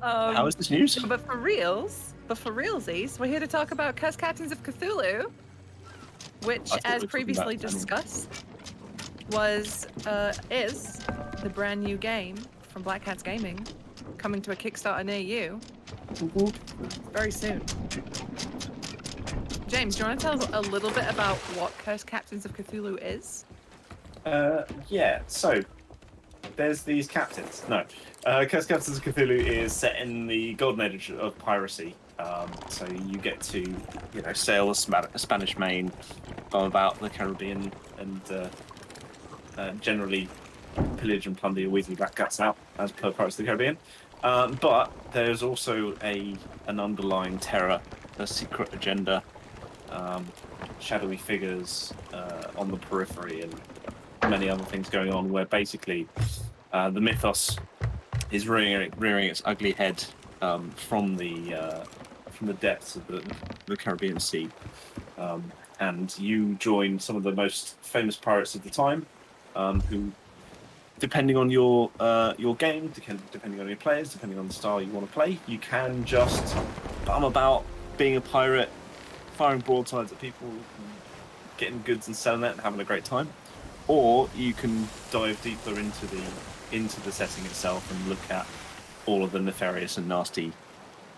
How is this news? But for realsies, we're here to talk about Cursed Captains of Cthulhu, which, I thought we as were talking previously about discussed, is the brand new game from Black Cats Gaming, coming to a Kickstarter near you very soon. James, do you want to tell us a little bit about what Cursed Captains of Cthulhu is? Yeah, so there's these captains. No, Cursed Captains of Cthulhu is set in the golden age of piracy. So you get to, sail a Spanish main about the Caribbean and generally pillage and plunder your weaselly black cats out, as per Pirates of the Caribbean. But there's also an underlying terror, a secret agenda, shadowy figures on the periphery, and many other things going on, where basically the mythos is rearing its ugly head from the depths of the Caribbean Sea. And you join some of the most famous pirates of the time, who, depending on your game, depending on your players, depending on the style you want to play, you can just bum about being a pirate, firing broadsides at people, getting goods and selling it and having a great time. Or you can dive deeper into the setting itself and look at all of the nefarious and nasty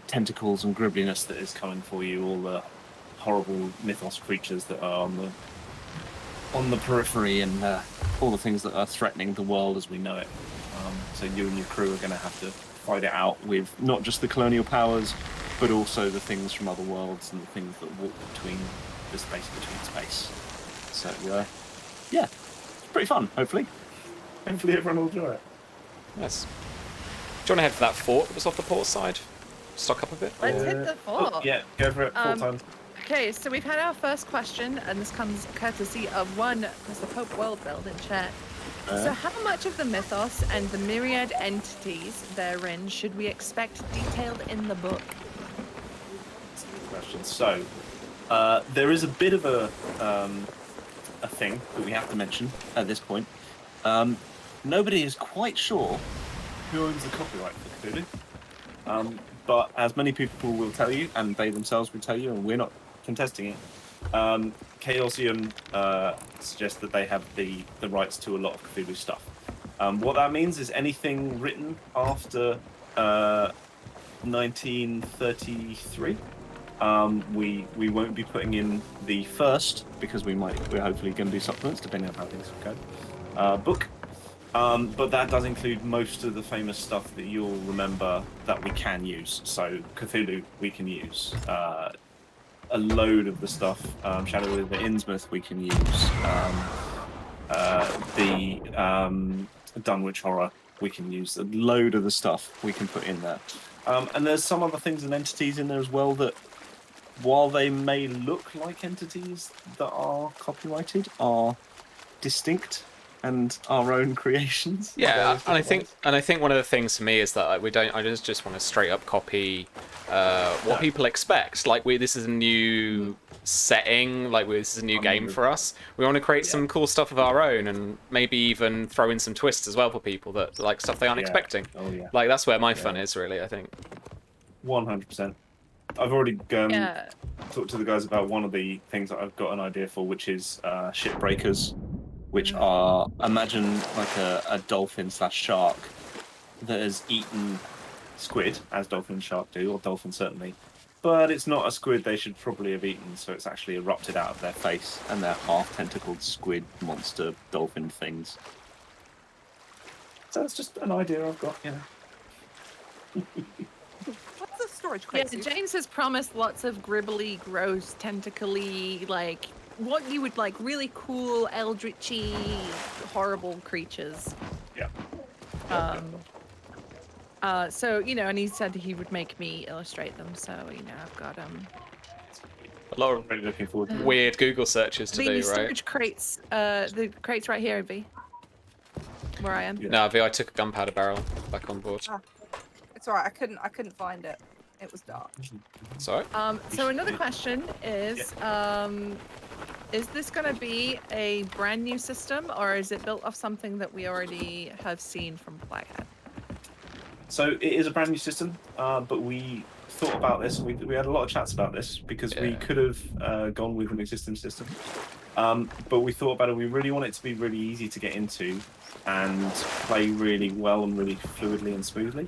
tentacles and gribbliness that is coming for you, all the horrible mythos creatures that are on the periphery, and all the things that are threatening the world as we know it. So you and your crew are going to have to fight it out with not just the colonial powers, but also the things from other worlds and the things that walk between the space between space. So yeah, it's pretty fun. Hopefully everyone will enjoy it. Yes. Do you want to head for that fort that was off the port side? Stock up a bit? Let's hit the fort. Yeah, go for it. 4 times. Okay, so we've had our first question, and this comes courtesy of one Mr. Pope Worldbuild in chat. So how much of the mythos and the myriad entities therein should we expect detailed in the book? That's a good question. So, there is a bit of a thing that we have to mention at this point. Nobody is quite sure who owns the copyright for Cthulhu. But as many people will tell you, and they themselves will tell you, and we're not contesting it, Chaosium suggests that they have the rights to a lot of Cthulhu stuff. What that means is anything written after 1933, we won't be putting in the first, because we're hopefully going to do supplements depending on how things go. Book. But that does include most of the famous stuff that you'll remember that we can use. So Cthulhu we can use. A load of the stuff, Shadow of the Innsmouth we can use. The Dunwich Horror we can use. A load of the stuff we can put in there. And there's some other things and entities in there as well that, while they may look like entities that are copyrighted, are distinct and our own creations. Yeah, and I think one of the things for me is that I just want to straight up copy what people expect. Like this is a new setting, this is a new game for us. We want to create some cool stuff of our own, and maybe even throw in some twists as well for people that like stuff they aren't expecting. Oh yeah. Like that's where my fun is, really, I think. 100%. I've already talked to the guys about one of the things that I've got an idea for, which is shipbreakers, which are, imagine like a dolphin/shark that has eaten squid, as dolphin and shark do, or dolphin certainly. But it's not a squid they should probably have eaten, so it's actually erupted out of their face, and they're half-tentacled squid, monster, dolphin things. So it's just an idea I've got, What's the storage crate? Yeah, James has promised lots of gribbly, gross, tentacly, like what you would like, really cool, eldritchy, horrible creatures. Yeah. So, and he said he would make me illustrate them, so, I've got A lot of really looking forward to weird Google searches to do, right? storage crates, the crates right here, V, where I am. Yeah. No, V, I took a gunpowder barrel back on board. It's alright. I couldn't find it. It was dark. Sorry. So another question is this going to be a brand new system, or is it built off something that we already have seen from Black Hat? So it is a brand new system, but we thought about this. We had a lot of chats about this because we could have gone with an existing system. But we thought about it. We really want it to be really easy to get into and play really well and really fluidly and smoothly.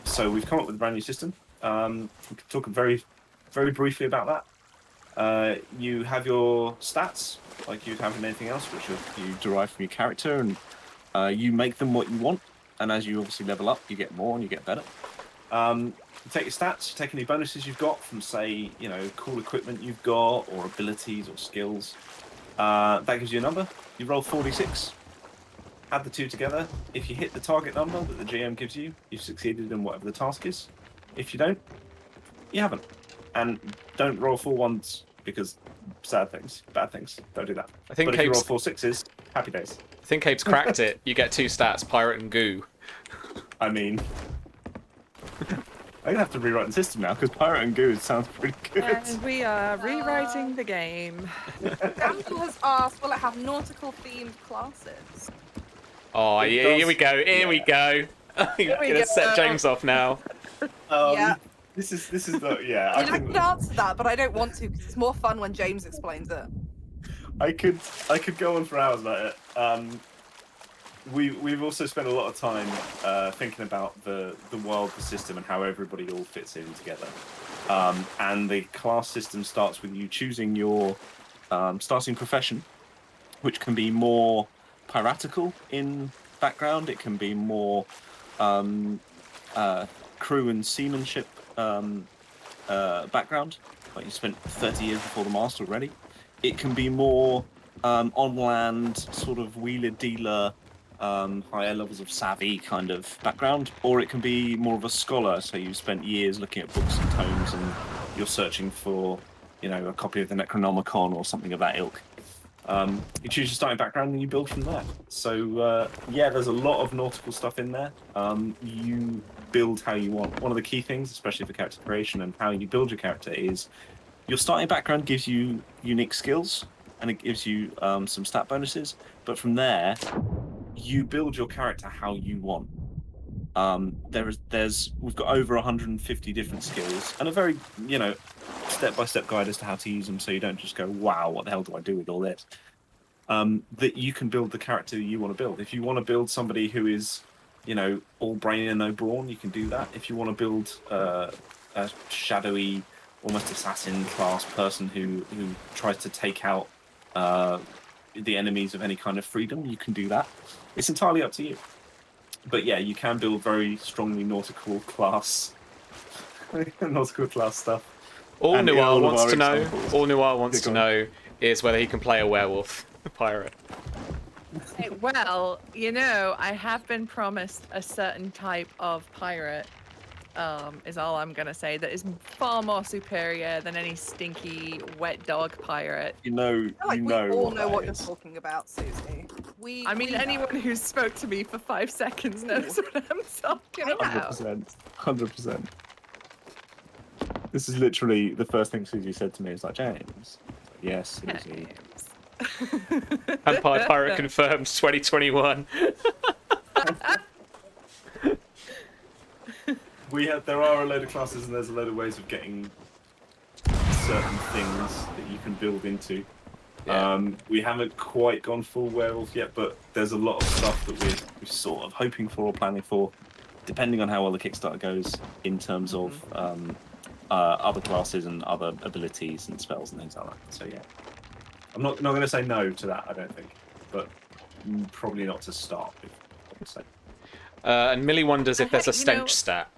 So we've come up with a brand new system. We can talk very, very briefly about that. You have your stats, like you'd have in anything else, which you derive from your character, and you make them what you want. And as you obviously level up, you get more and you get better. You take your stats, you take any bonuses you've got from, say, cool equipment you've got, or abilities or skills. That gives you a number. You roll 4d6. Add the two together. If you hit the target number that the GM gives you, you've succeeded in whatever the task is. If you don't, you haven't. And don't roll 4 ones because bad things. Don't do that. But if you roll 4 sixes, happy days. I think Abe's cracked it. You get 2 stats, pirate and goo. I mean, I'm gonna have to rewrite the system now because pirate and goo sounds pretty good. And we are rewriting the game. Gamble has asked, will it have nautical themed classes? Oh, here we go. Here we go. You're we gonna go. set James off now. Yeah. This is the yeah. I could answer that, but I don't want to because it's more fun when James explains it. I could go on for hours about it. We've also spent a lot of time thinking about the world, the system, and how everybody all fits in together. And the class system starts with you choosing your starting profession, which can be more piratical in background. It can be more crew and seamanship background, like you spent 30 years before the mast already. It can be more on land, sort of wheeler-dealer, higher levels of savvy kind of background, or it can be more of a scholar, so you've spent years looking at books and tomes and you're searching for, a copy of the Necronomicon or something of that ilk. You choose your starting background and you build from there. So, there's a lot of nautical stuff in there. You build how you want. One of the key things, especially for character creation and how you build your character, is your starting background gives you unique skills and it gives you some stat bonuses, but from there you build your character how you want. We've got over 150 different skills and a very step-by-step guide as to how to use them, so you don't just go, wow, what the hell do I do with all this? That you can build the character you want to build. If you want to build somebody who is all brain and no brawn, you can do that. If you want to build a shadowy, almost assassin class person who tries to take out the enemies of any kind of freedom, you can do that. It's entirely up to you. But yeah, you can build very strongly nautical class stuff. All Noir wants to know is whether he can play a werewolf pirate. Hey, well, I have been promised a certain type of pirate, is all I'm going to say, that is far more superior than any stinky, wet dog pirate. We all know what you're talking about, Susie. Anyone who spoke to me for 5 seconds knows what I'm talking about. 100%. This is literally the first thing Susie said to me. It's like, James. Yes, Susie. Vampire Pirate confirmed 2021. There are a load of classes and there's a load of ways of getting certain things that you can build into. Yeah. We haven't quite gone full werewolf yet, but there's a lot of stuff that we're sort of hoping for or planning for, depending on how well the Kickstarter goes in terms of other classes and other abilities and spells and things like that. So yeah, I'm not going to say no to that, I don't think, but probably not to start with, I would say. And Millie wonders if there's a stench stat.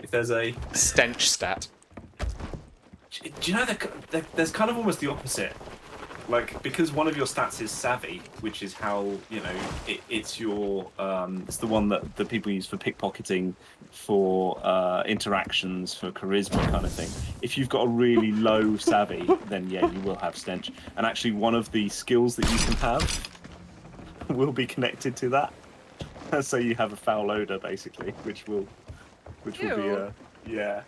If there's a stench stat. Do you know there's kind of almost the opposite? Like, because one of your stats is savvy, which is how it's your it's the one that the people use for pickpocketing, for interactions, for charisma kind of thing. If you've got a really low savvy, then yeah, you will have stench. And actually, one of the skills that you can have will be connected to that. So you have a foul odor basically, which will be yeah.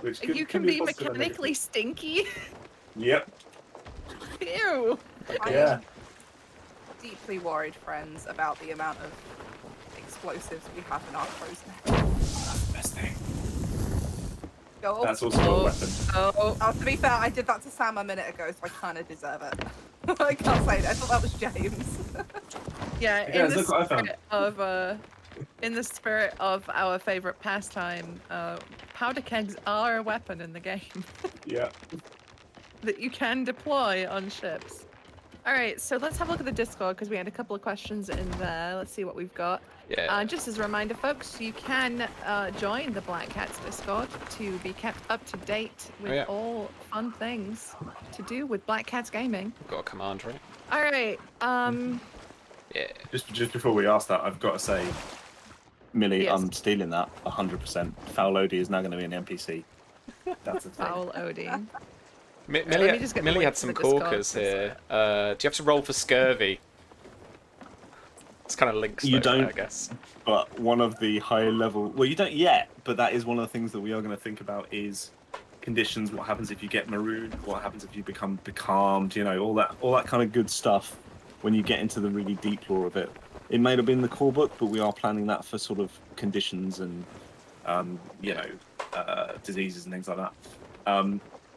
Which you can be mechanically stinky. Yep. Ew. Yeah. I'm deeply worried, friends, about the amount of explosives we have in our frozen. That's the best thing. Go. That's also a weapon. Oh, to be fair, I did that to Sam a minute ago, so I kind of deserve it. I can't say it. I thought that was James. Yeah, Hey guys, look what I found. In the spirit of our favorite pastime, powder kegs are a weapon in the game Yeah. that you can deploy on ships. All right, so let's have a look at the Discord because we had a couple of questions in there. Let's see what we've got. Yeah. Just as a reminder, folks, you can join the Black Cats Discord to be kept up to date with all fun things to do with Black Cats gaming. We've got a command, right? All right. Yeah. Just before we ask that, I've got to say, Millie, Yes. I'm stealing that 100%. Foul Odie is now going to be an NPC. That's a thing. Foul Odie. Millie had some corkers here. Do you have to roll for scurvy? It's kind of links. You though, don't, I guess. But one of the higher level... Well, you don't yet, but that is one of the things that we are going to think about is conditions. What happens if you get marooned? What happens if you become becalmed? You know, all that kind of good stuff when you get into the really deep lore of it. It may not be in the core book, but we are planning that for sort of conditions and, diseases and things like that.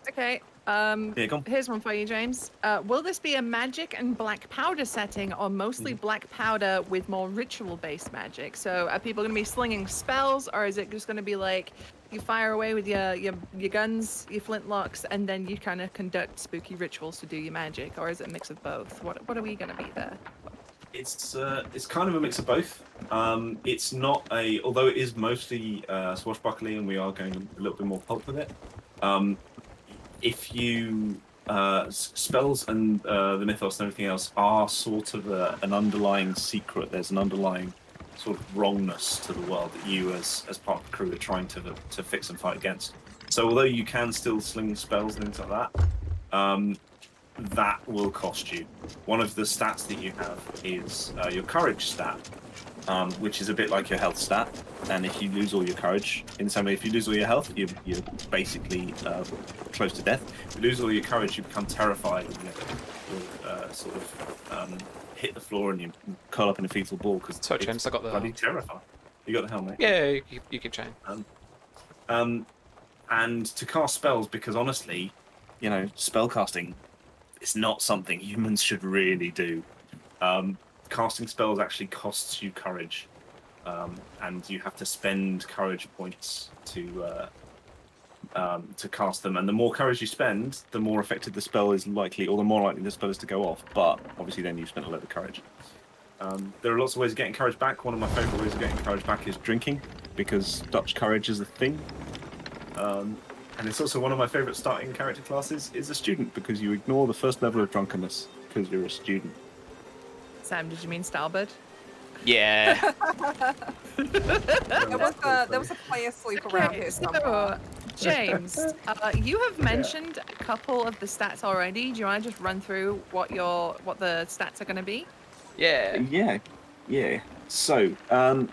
Okay. Yeah, go on. Here's one for you, James. Will this be a magic and black powder setting, or mostly black powder with more ritual-based magic? So are people going to be slinging spells, or is it just going to be like you fire away with your guns, your flintlocks, and then you kind of conduct spooky rituals to do your magic, or is it a mix of both? What are we going to be there? It's kind of a mix of both. It's not although it is mostly swashbuckling, and we are going a little bit more pulp with it. If you spells and the mythos and everything else are sort of an underlying secret. There's an underlying sort of wrongness to the world that you, as part of the crew, are trying to fix and fight against. So although you can still sling spells and things like that, that will cost you. One of the stats that you have is your courage stat, which is a bit like your health stat. And if you lose all your courage, in some way, if you lose all your health, you're basically close to death. If you lose all your courage, you become terrified. And you'll sort of hit the floor and you curl up in a fetal ball because So James, I got the bloody terrifying. You got the helmet. Yeah, you keep chatting. And to cast spells, because honestly, spellcasting is not something humans should really do. Casting spells actually costs you courage, and you have to spend courage points to cast them. And the more courage you spend, the more effective the spell is likely, or the more likely the spell is to go off. But obviously, then you've spent a lot of courage. There are lots of ways of getting courage back. One of my favourite ways of getting courage back is drinking, because Dutch courage is a thing. And it's also one of my favourite starting character classes is a student, because you ignore the first level of drunkenness because you're a student. Sam, did you mean Stalbert? Yeah. There was a player sleep around here somewhere. James, you have mentioned a couple of the stats already. Do you want to just run through what the stats are going to be? Yeah. Yeah. So, the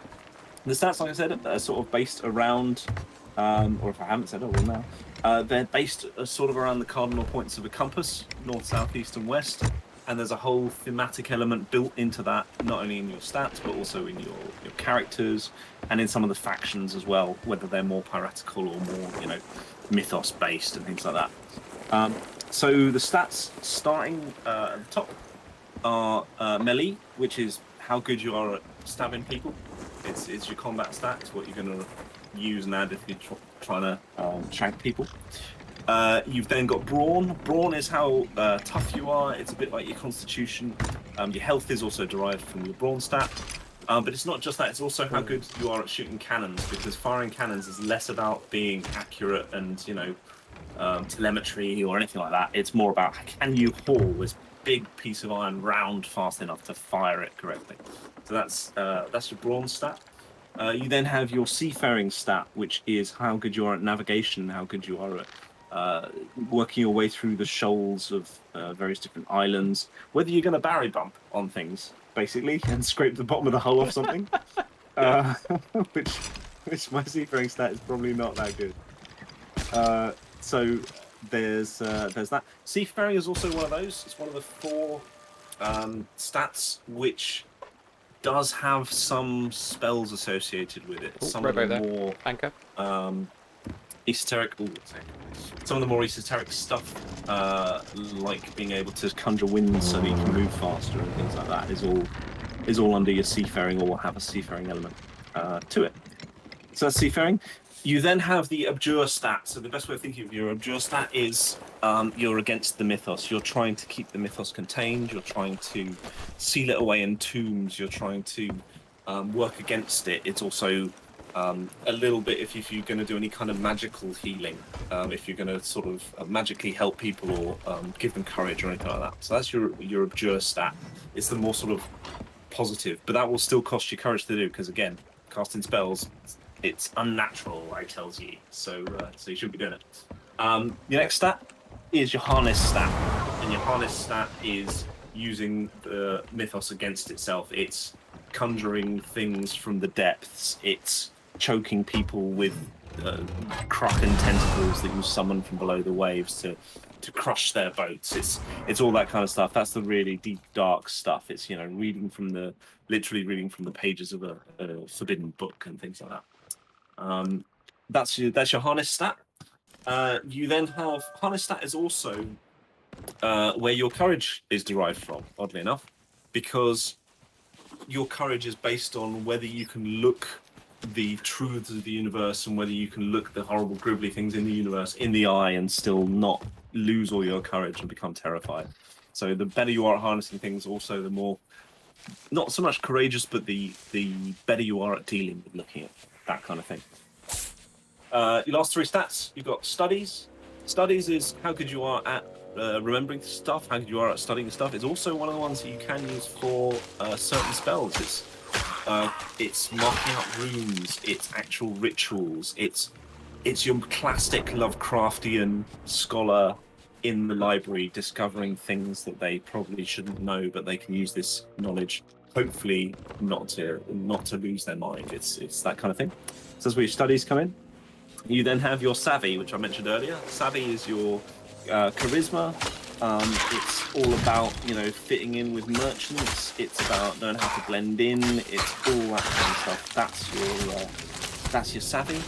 stats, like I said, are sort of based around, or if I haven't said it, I will now. They're based sort of around the cardinal points of a compass, north, south, east, and west. And there's a whole thematic element built into that, not only in your stats, but also in your characters and in some of the factions as well, whether they're more piratical or more, mythos-based and things like that. So the stats starting at the top are melee, which is how good you are at stabbing people. It's your combat stat. It's what you're going to use and add if you're trying to shank people. You've then got brawn. Brawn is how tough you are. It's a bit like your constitution. Your health is also derived from your brawn stat. But it's not just that, it's also how good you are at shooting cannons, because firing cannons is less about being accurate and, telemetry or anything like that. It's more about, can you haul this big piece of iron round fast enough to fire it correctly. So that's your brawn stat. You then have your seafaring stat, which is how good you are at navigation, how good you are at working your way through the shoals of various different islands, whether you're going to barry bump on things, basically, and scrape the bottom of the hull off something, which my seafaring stat is probably not that good. So there's that. Seafaring is also one of those. It's one of the 4 stats which does have some spells associated with it. Ooh, Some right of the about there. more Anchor. esoteric. Some of the more esoteric stuff, like being able to conjure wind so that you can move faster and things like that, is all under your seafaring, or will have a seafaring element to it. So that's seafaring. You then have the abjure stat. So the best way of thinking of your abjure stat is you're against the mythos. You're trying to keep the mythos contained. You're trying to seal it away in tombs. You're trying to work against it. It's also a little bit if you're going to do any kind of magical healing, if you're going to sort of magically help people or give them courage or anything like that. So that's your abjure stat. It's the more sort of positive, but that will still cost you courage to do because again, casting spells, it's unnatural, I tells you. So you shouldn't be doing it. Your next stat is your harness stat, and your harness stat is using the mythos against itself. It's conjuring things from the depths. It's choking people with kraken tentacles that you summon from below the waves to crush their boats. It's all that kind of stuff. That's the really deep, dark stuff. It's literally reading from the pages of a forbidden book and things like that. That's your harness stat. You then have harness stat is also where your courage is derived from, oddly enough, because your courage is based on whether you can look the truths of the universe and whether you can look the horrible, gribbly things in the universe in the eye and still not lose all your courage and become terrified. So the better you are at harnessing things, also the more, not so much courageous, but the better you are at dealing with looking at that kind of thing. Your last three stats, you've got studies. Studies is how good you are at remembering stuff, how good you are at studying stuff. It's also one of the ones that you can use for certain spells. It's marking out runes, it's actual rituals, it's your classic Lovecraftian scholar in the library discovering things that they probably shouldn't know, but they can use this knowledge, hopefully not to lose their mind. It's that kind of thing. So that's where your studies come in. You then have your savvy, which I mentioned earlier. Savvy is your charisma. It's all about fitting in with merchants. It's about knowing how to blend in. It's all that kind of stuff. That's your savvy.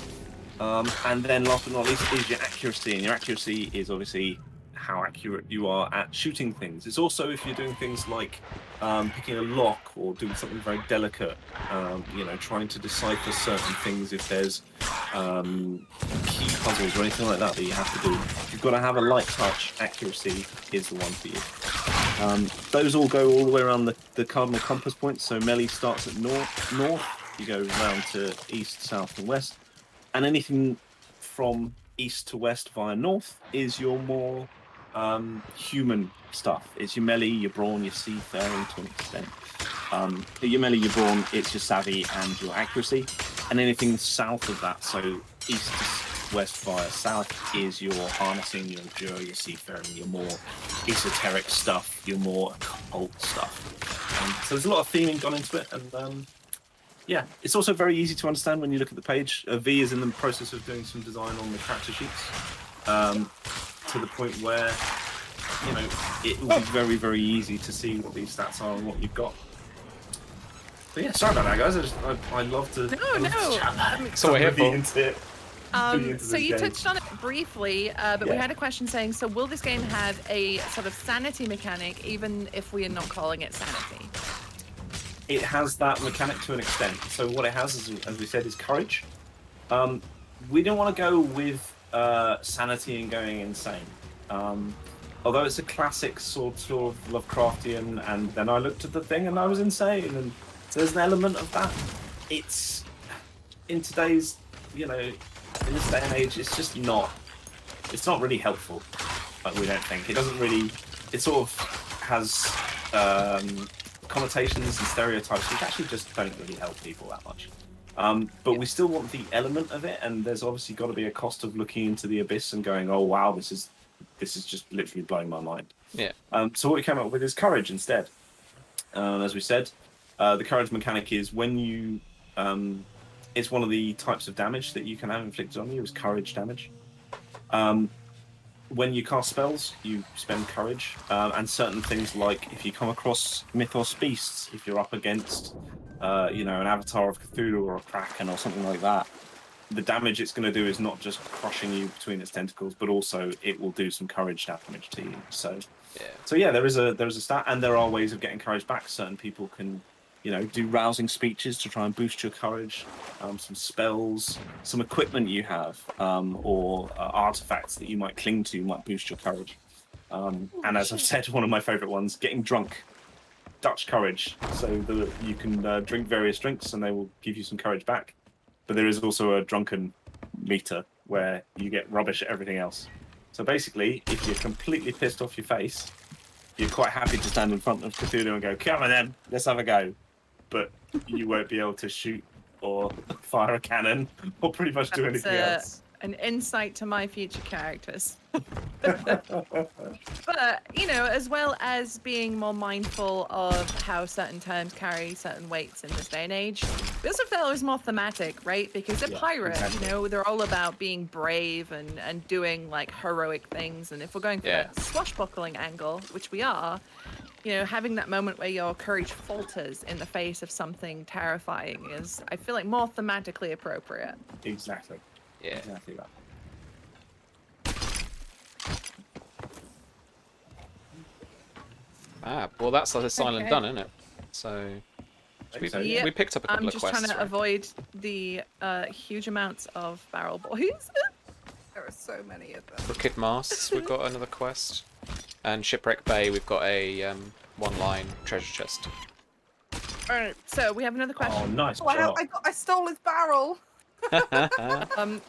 And then last but not least is your accuracy, and your accuracy is obviously how accurate you are at shooting things. It's also if you're doing things like picking a lock or doing something very delicate, trying to decipher certain things. If there's key puzzles or anything like that you have to do, you've got to have a light touch. Accuracy is the one for you. Those all go all the way around the cardinal compass points. So melee starts at north, you go round to east, south, and west, and anything from east to west via north is your more human stuff. It's your melee, your brawn, your seafaring to an extent. Your melee, your brawn, it's your savvy and your accuracy. And anything south of that, so east to west via south, is your harnessing, your endure, your seafaring, your more esoteric stuff, your more occult stuff. So there's a lot of theming gone into it, and yeah, it's also very easy to understand when you look at the page. V is in the process of doing some design on the character sheets, to the point where it will be very, very easy to see what these stats are and what you've got. But yeah, sorry about that, guys. I love to. No. So we're here for. So you touched on it briefly, but we had a question saying, so will this game have a sort of sanity mechanic, even if we are not calling it sanity? It has that mechanic to an extent. So what it has, as we said, is courage. We didn't want to go with sanity and going insane. Although it's a classic sort of Lovecraftian, and then I looked at the thing and I was insane, and so there's an element of that. It's in today's, in this day and age, it's just not. It's not really helpful. We don't think it doesn't really. It sort of has connotations and stereotypes which actually just don't really help people that much. But we still want the element of it, and there's obviously got to be a cost of looking into the abyss and going, oh wow, this is just literally blowing my mind. Yeah. So what we came up with is courage instead. As we said, the courage mechanic is when you it's one of the types of damage that you can have inflicted on you is courage damage. When you cast spells, you spend courage, and certain things like if you come across mythos beasts, if you're up against an avatar of Cthulhu or a kraken or something like that, the damage it's going to do is not just crushing you between its tentacles, but also it will do some courage damage to you. So yeah, there is a stat, and there are ways of getting courage back. Certain people can, do rousing speeches to try and boost your courage. Some spells, some equipment you have, or artifacts that you might cling to might boost your courage. And as I've said, one of my favourite ones, getting drunk. Dutch courage, so that you can drink various drinks and they will give you some courage back. But there is also a drunken meter where you get rubbish at everything else. So basically, if you're completely pissed off your face, you're quite happy to stand in front of Cthulhu and go, "Come on then, let's have a go." But you won't be able to shoot or fire a cannon or pretty much do anything else. An insight to my future characters. But, as well as being more mindful of how certain terms carry certain weights in this day and age, we also felt it was more thematic, right? Because they're pirates, exactly. they're all about being brave and doing like heroic things. And if we're going for that swashbuckling angle, which we are, having that moment where your courage falters in the face of something terrifying is, I feel like, more thematically appropriate. Exactly. Yeah. Exactly that. Well, that's a silent done, isn't it? So we picked up a couple of quests. I'm just trying to avoid the huge amounts of barrel boys. There are so many of them. Crooked Masts, we've got another quest. And Shipwreck Bay, we've got a one-line treasure chest. Alright, so we have another question. Oh, nice Wow, I stole his barrel.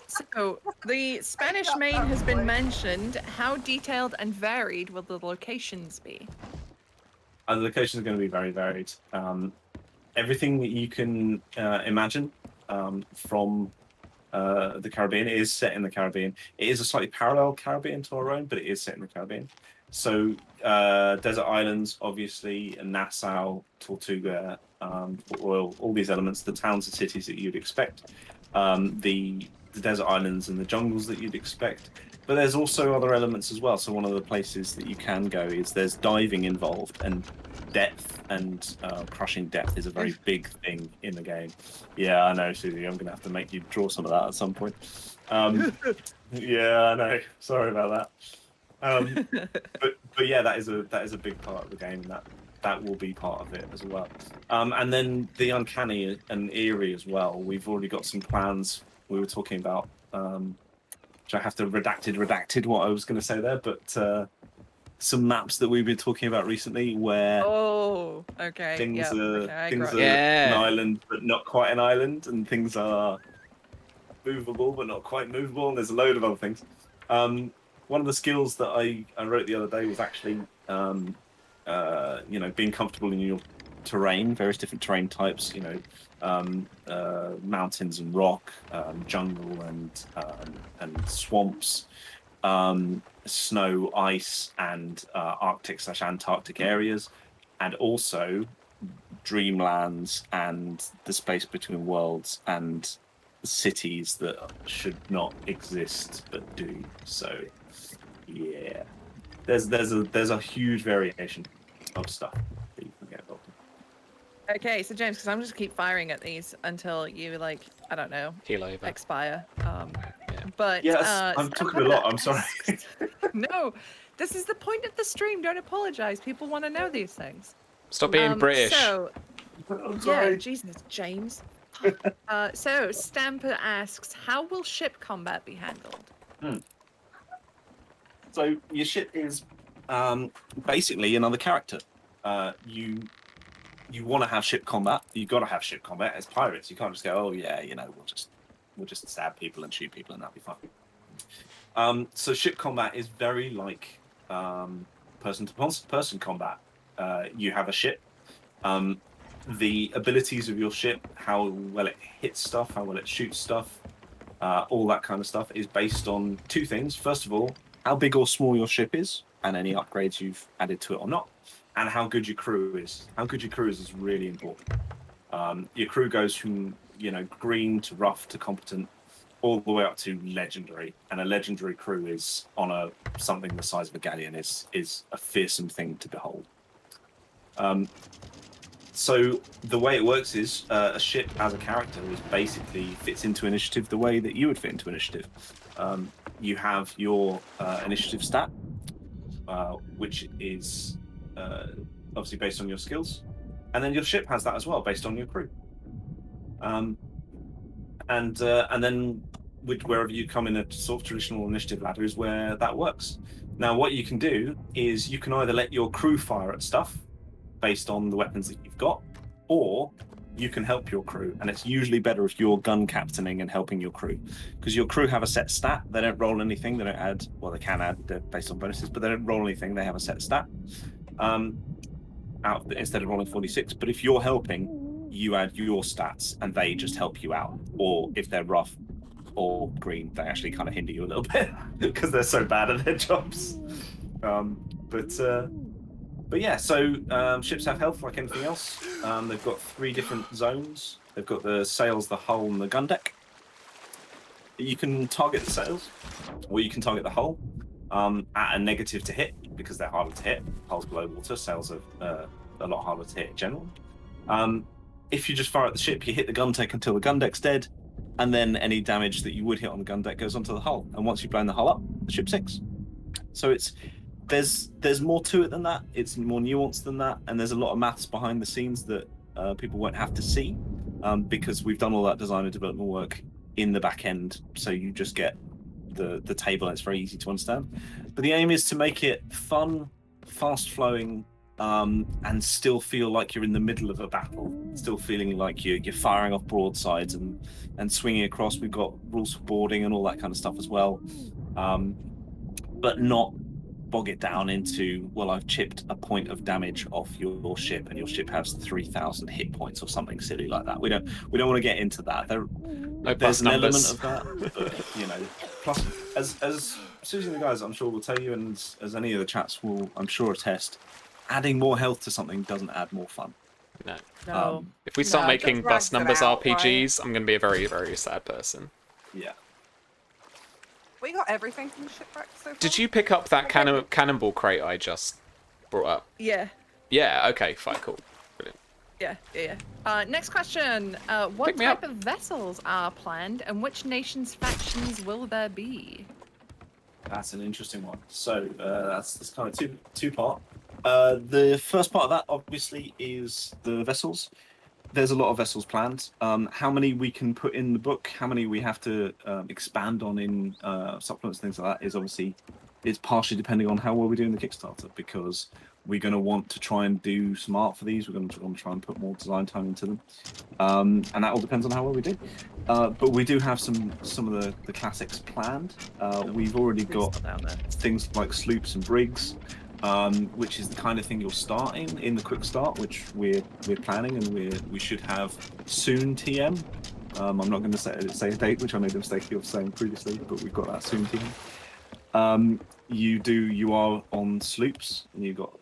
So the Spanish Main has been mentioned. How detailed and varied will the locations be? The locations are going to be very varied. Everything that you can imagine from the Caribbean is set in the Caribbean. It is a slightly parallel Caribbean to our own, but it is set in the Caribbean. So desert islands, obviously, Nassau, Tortuga, Port Royal, all these elements, the towns and cities that you'd expect. The desert islands and the jungles that you'd expect. But there's also other elements as well. So one of the places that you can go is there's diving involved, and depth and crushing depth is a very big thing in the game. Yeah, I know, Susie. I'm going to have to make you draw some of that at some point. Yeah, I know. Sorry about that. But yeah, that is a big part of the game. That will be part of it as well. And then the uncanny and eerie as well. We've already got some plans. We were talking about, which I have to redacted what I was going to say there, but some maps that we've been talking about recently where things are an island but not quite an island, and things are movable but not quite movable, and there's a load of other things. One of the skills that I wrote the other day was actually being comfortable in your terrain, various different terrain types, mountains and rock, jungle and swamps, snow, ice, and Arctic/Antarctic areas, and also dreamlands and the space between worlds and cities that should not exist but do. So yeah, there's a huge variation of stuff that you can get involved in. Okay, so James, because I'm just keep firing at these until you I don't know, Heal over. expire. But I'm talking a lot. I'm sorry. No, this is the point of the stream. Don't apologize. People want to know these things. Stop being British. So, I'm sorry. yeah, Jesus, James. So Stamper asks, how will ship combat be handled? So your ship is basically another character. You want to have ship combat. You got to have ship combat as pirates. You can't just go, oh yeah, we'll just stab people and shoot people and that'll be fine. So ship combat is very like person to person combat. You have a ship. The abilities of your ship, how well it hits stuff, how well it shoots stuff, all that kind of stuff is based on two things. First of all, how big or small your ship is, and any upgrades you've added to it or not, and how good your crew is. How good your crew is really important. Your crew goes from green to rough to competent, all the way up to legendary. And a legendary crew is on something the size of a galleon is a fearsome thing to behold. So the way it works is a ship as a character is basically fits into initiative the way that you would fit into initiative. You have your initiative stat, which is obviously based on your skills, and then your ship has that as well based on your crew. And then wherever you come in a sort of traditional initiative ladder is where that works. Now, what you can do is you can either let your crew fire at stuff based on the weapons that you've got, or you can help your crew, and it's usually better if you're gun captaining and helping your crew, because your crew have a set stat. They don't roll anything. They don't add. Well, they can add based on bonuses, but they don't roll anything. They have a set stat instead of rolling 46. But if you're helping, you add your stats, and they just help you out. Or if they're rough or green, they actually kind of hinder you a little bit because they're so bad at their jobs. But yeah, so ships have health like anything else. They've got 3 different zones. They've got the sails, the hull, and the gun deck. You can target the sails, or you can target the hull at a negative to hit, because they're harder to hit. Hull's below water, sails are a lot harder to hit in general. If you just fire at the ship, you hit the gun deck until the gun deck's dead, and then any damage that you would hit on the gun deck goes onto the hull. And once you've blown the hull up, the ship sinks. So there's more to it than that. It's more nuanced than that, and there's a lot of maths behind the scenes that people won't have to see, because we've done all that design and development work in the back end, so you just get the table, and it's very easy to understand. But the aim is to make it fun, fast flowing, and still feel like you're in the middle of a battle, still feeling like you're firing off broadsides and swinging across. We've got rules for boarding and all that kind of stuff as well, but not bog it down into, well, I've chipped a point of damage off your ship and your ship has 3,000 hit points or something silly like that. We don't want to get into that. There's an element of that, but plus, as Susie and the guys I'm sure will tell you, and as any of the chats will I'm sure attest, adding more health to something doesn't add more fun. No. If we start making bus numbers out, RPGs, right? I'm going to be a very, very sad person. Yeah. We got everything from the shipwreck so far. Did you pick up that cannonball crate I just brought up? Yeah. Yeah, okay, fine, cool. Brilliant. Yeah. Next question. What type of vessels are planned, and which nation's factions will there be? That's an interesting one. So that's kind of two-part. The first part of that, obviously, is the vessels. There's a lot of vessels planned. How many we can put in the book, how many we have to expand on in supplements, things like that, is obviously, it's partially depending on how well we do in the Kickstarter, because we're going to want to try and do some art for these. We're going to want to try and put more design time into them. And that all depends on how well we do. But we do have some of the classics planned. We've already got things like sloops and brigs, which is the kind of thing you'll start in the quick start, which we're planning, and we should have soon TM. I'm not going to say a date, which I made the mistake of saying previously, but we've got that soon TM. You are on sloops, and you've got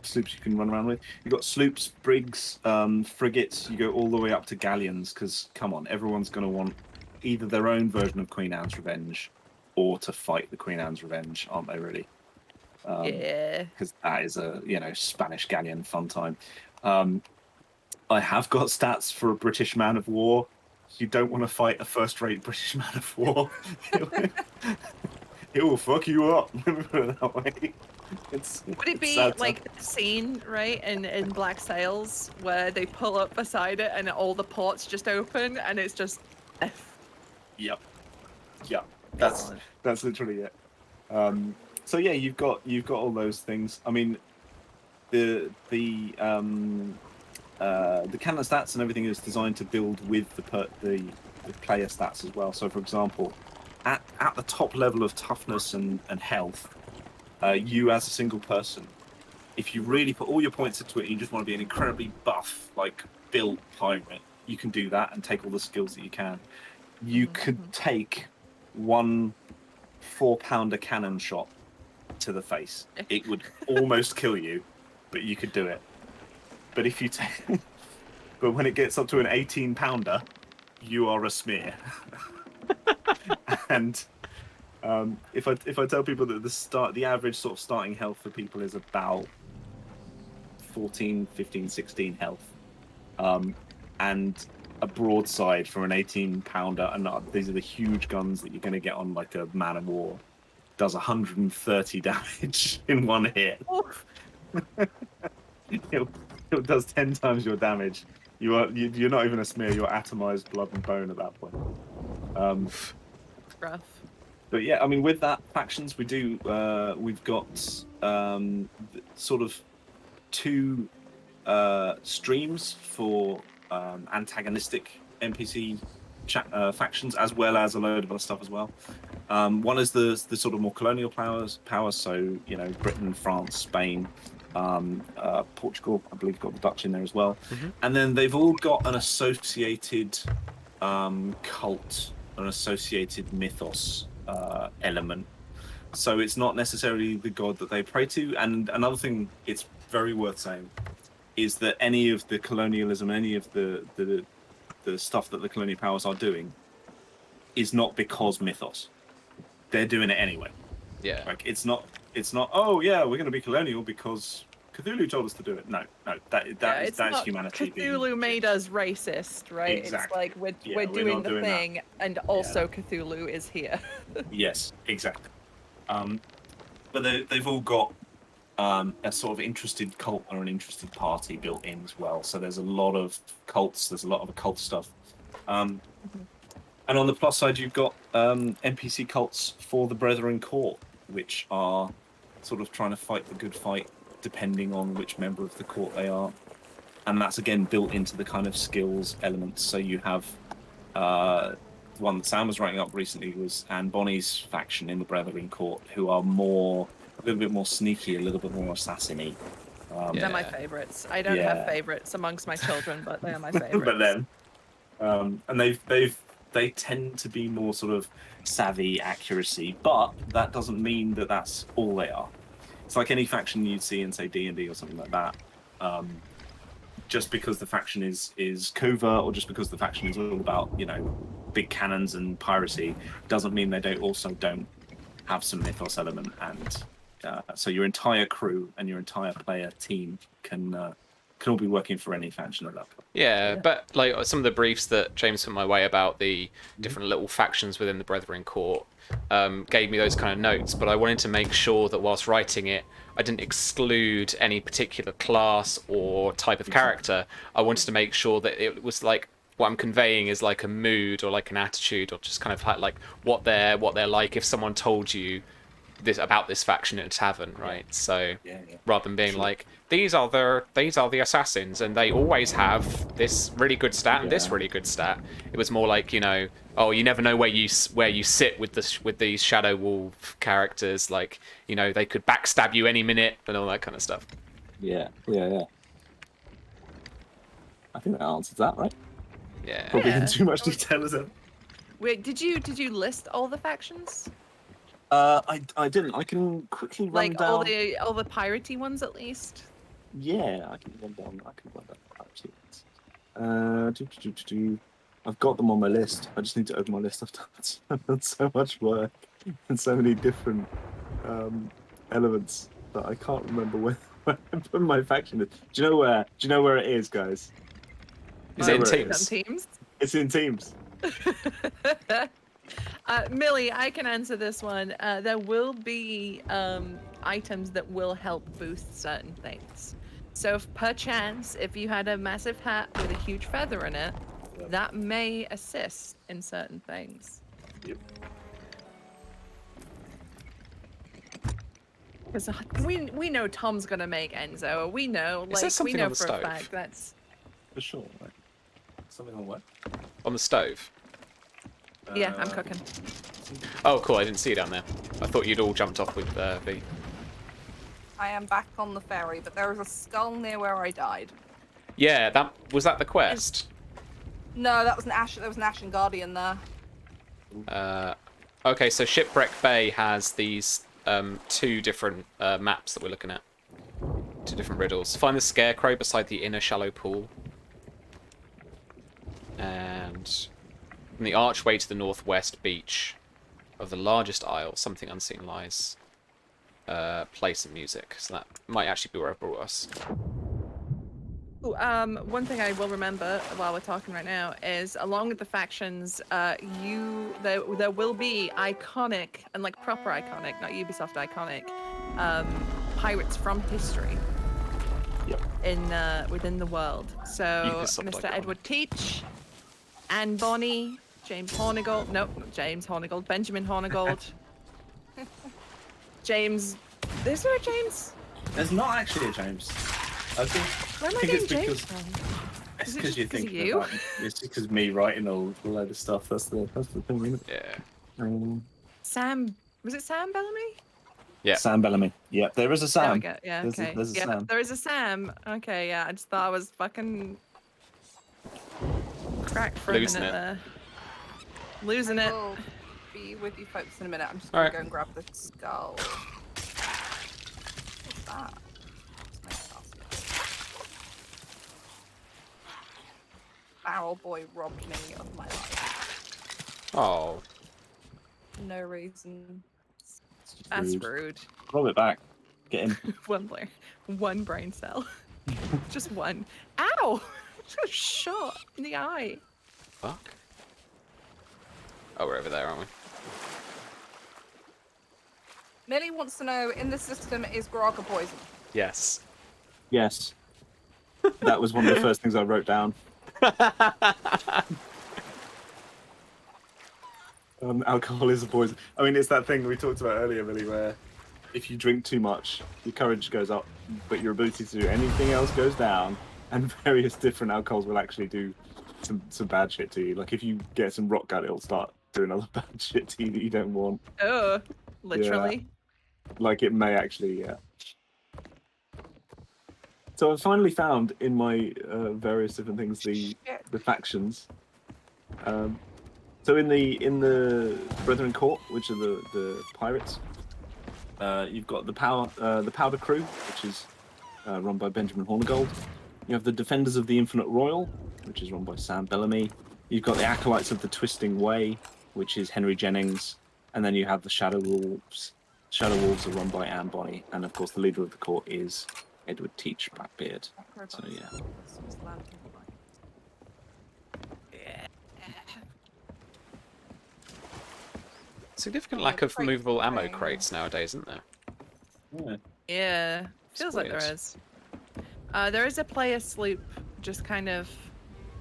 sloops you can run around with. You've got sloops, brigs, frigates. You go all the way up to galleons, because come on, everyone's going to want either their own version of Queen Anne's Revenge or to fight the Queen Anne's Revenge, aren't they really? Yeah. Because that is a Spanish galleon fun time. I have got stats for a British man of war. You don't want to fight a first-rate British man of war. It will fuck you up. Put it that way. Would it be like a scene, right, in Black Sails, where they pull up beside it and all the ports just open and it's just F? Yep. That's literally it. So yeah, you've got all those things. I mean, the cannon stats and everything is designed to build with the player stats as well. So, for example, at the top level of toughness and health, you as a single person, if you really put all your points into it and you just want to be an incredibly buff, like built pirate, you can do that and take all the skills that you can. You could take 1 4-pounder cannon shot to the face. It would almost kill you, but you could do it. But if you but when it gets up to an 18-pounder, you are a smear. And if I tell people that the average sort of starting health for people is about 14, 15, 16 health. And a broadside from an 18-pounder, and these are the huge guns that you're going to get on like a Man of War, does 130 damage in one hit. It does 10 times your damage. You're not even a smear, you're atomized blood and bone at that point. Rough. But yeah, I mean, with that factions, we've got sort of two streams for antagonistic NPC factions, as well as a load of other stuff as well. One is the sort of more colonial powers, so Britain, France, Spain, Portugal, I believe got the Dutch in there as well. And then they've all got an associated cult, an associated mythos element. So it's not necessarily the god that they pray to. And another thing it's very worth saying is that any of the colonialism, any of the stuff that the colonial powers are doing is not because mythos. They're doing it anyway. Yeah. Like it's not, oh yeah, we're going to be colonial because Cthulhu told us to do it. No, that's humanity. Cthulhu made us racist, right? Exactly. It's like we're doing the thing, that. And also Cthulhu is here. Yes, exactly. But they've all got a sort of interested cult or an interested party built in as well. So there's a lot of cults. There's a lot of occult stuff. And on the plus side, you've got NPC cults for the Brethren Court, which are sort of trying to fight the good fight, depending on which member of the court they are. And that's, again, built into the kind of skills elements. So you have one that Sam was writing up recently was Anne Bonny's faction in the Brethren Court, who are a little bit more sneaky, a little bit more assassiny. They're my favourites. I don't have favourites amongst my children, but they are my favourites. But then, and they tend to be more sort of savvy accuracy, but that doesn't mean that that's all they are. It's like any faction you'd see in, say, D&D or something like that. Just because the faction is covert, or just because the faction is all about big cannons and piracy, doesn't mean they don't have some mythos element. And so your entire crew and your entire player team can all be working for any faction at that point. Yeah, but like some of the briefs that James put my way about the different little factions within the Brethren Court gave me those kind of notes, but I wanted to make sure that whilst writing it, I didn't exclude any particular class or type of character. I wanted to make sure that it was like what I'm conveying is like a mood or like an attitude, or just kind of like what they're like if someone told you this about this faction in a tavern, right? So rather than being like, these are the assassins and they always have this really good stat and this really good stat, it was more like, oh, you never know where you sit with these Shadow Wolf characters, like, they could backstab you any minute and all that kind of stuff. Yeah. I think that answers that, right? Yeah. Probably in too much detail, is it? Wait, did you list all the factions? I didn't. I can quickly run down. all the piratey ones at least. Yeah, I can run down piratey ones. I've got them on my list. I just need to open my list. I've done so much work and so many different elements that I can't remember where I put my faction. Do you know where? Do you know where it is, guys? Is it in teams? It's in teams. Millie, I can answer this one. There will be items that will help boost certain things. So if perchance, if you had a massive hat with a huge feather in it, that may assist in certain things. Yep. Because we know Tom's gonna make Enzo. We know, Is there something on the for stove? a fact that's For sure. Right? Something on what? On the stove. yeah. I'm cooking. Oh, cool. I didn't see you down there. I thought you'd all jumped off with V. I am back on the ferry, but there was a skull near where I died. Yeah, was that the quest? No, that was an Ash. There was an Ashen Guardian there. Okay, so Shipwreck Bay has these two different maps that we're looking at. Two different riddles. Find the scarecrow beside the inner shallow pool. And from the archway to the northwest beach of the largest isle, something unseen lies. Play some music. So that might actually be where it brought us. Ooh, one thing I will remember while we're talking right now is along with the factions, there will be iconic and like proper iconic, not Ubisoft iconic, pirates from history. Yep. Within the world. So Ubisoft Mr. iconic. Edward Teach, Anne Bonny, James Hornigold. Nope, not James Hornigold. Benjamin Hornigold. James. Is there a James? There's not actually a James. I think. Where am I think getting it's James because from? it's Is it because just you're 'cause of thinking you? about it. It's because of me writing all a load of stuff. That's the thing. Isn't it? Yeah. Sam. Was it Sam Bellamy? Yeah. Sam Bellamy. Yeah, there is a There we Sam. go. Yeah, There's okay. a Yeah, Sam. there is a Sam. Okay, yeah. I just thought I was fucking cracked for Losing a minute it. there. Losing it. I'll be with you folks in a minute. I'm just All gonna right. go and grab the skull. What's that? It's nice. Barrel boy robbed me of my life. Oh. No reason. That's Rude. rude. Rob it back. Get in. One brain cell. Just one. Ow! Just got shot in the eye. Fuck. Oh, we're over there, aren't we? Millie wants to know, in the system, is Grog a poison? Yes. Yes. That was one of the first things I wrote down. Alcohol is a poison. I mean, it's that thing we talked about earlier, really, where if you drink too much, your courage goes up, but your ability to do anything else goes down, and various different alcohols will actually do some bad shit to you. Like if you get some rock gut, it'll start doing other bad shit to you that you don't want. Oh, literally. Like it may actually, yeah. So I finally found in my various different things the factions. So in the Brethren Court, which are the pirates, you've got the Powder Crew, which is run by Benjamin Hornigold. You have the Defenders of the Infinite Royal, which is run by Sam Bellamy. You've got the Acolytes of the Twisting Way, which is Henry Jennings, and then you have the Shadow Wolves. Shadow Wolves are run by Anne Bonny, and of course the leader of the court is Edward Teach Blackbeard. So yeah. Significant lack of movable ammo crates nowadays, isn't there? Yeah. Yeah, feels like there weird. is. There is a player sloop just kind of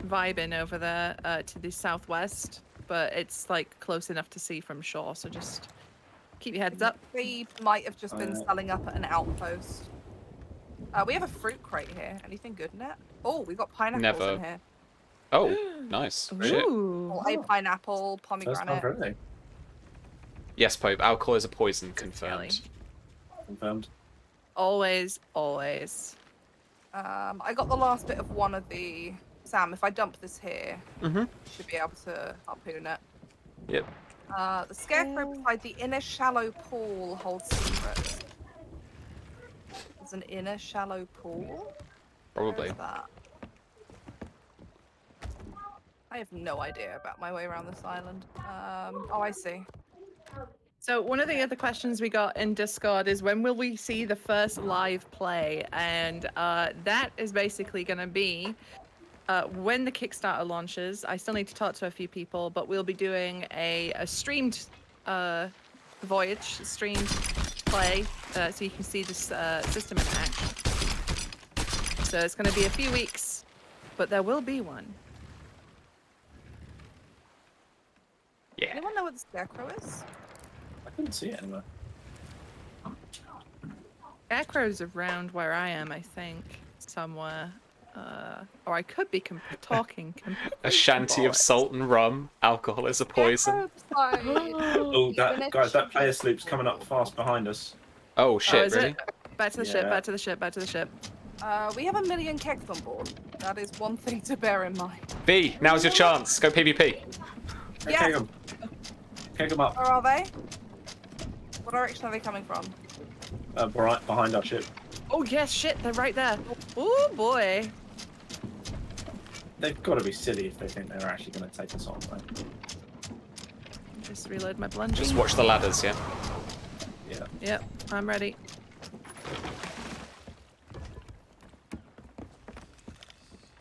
vibing over there to the southwest, but it's like close enough to see from shore, so just keep your heads up. We might have just been selling up at an outpost. We have a fruit crate here. Anything good in it? Oh, we've got pineapples Never. in here. Oh, nice. Shit. Ooh. Oh, a pineapple, First time pomegranate. for everything. Yes, Pope. Alcohol is a poison. Kelly. Confirmed. Confirmed. Always, always. I got the last bit of one of the... Sam, if I dump this here, Mm-hmm. should be able to harpoon it. Yep. The scarecrow beside the inner shallow pool holds secrets. There's an inner shallow pool? Probably. Where's that? I have no idea about my way around this island. Oh, I see. So one of the other questions we got in Discord is when will we see the first live play? And that is basically going to be when the Kickstarter launches. I still need to talk to a few people, but we'll be doing a streamed voyage, streamed play, so you can see this system in action. So it's going to be a few weeks, but there will be one. Yeah. Anyone know what the scarecrow is? I couldn't see it anywhere. Scarecrow's around where I am, I think, somewhere. Or I could be talking. A shanty of salt and rum. Alcohol is a poison. Oh, guys, that player sloop's coming up fast behind us. Oh shit! is Really? it? Back to the ship, back to the ship, back to the ship. We have 1 million kegs on board. That is one thing to bear in mind. B, now's your chance. Go PvP. Yeah. Keg 'em. Keg 'em up. Where are they? What direction are they coming from? Right behind our ship. Oh yes, shit, they're right there. Oh boy. They've got to be silly if they think they're actually going to take us on, right? Just reload my bludgeon. Just watch the ladders, yeah. Yeah. Yep, I'm ready.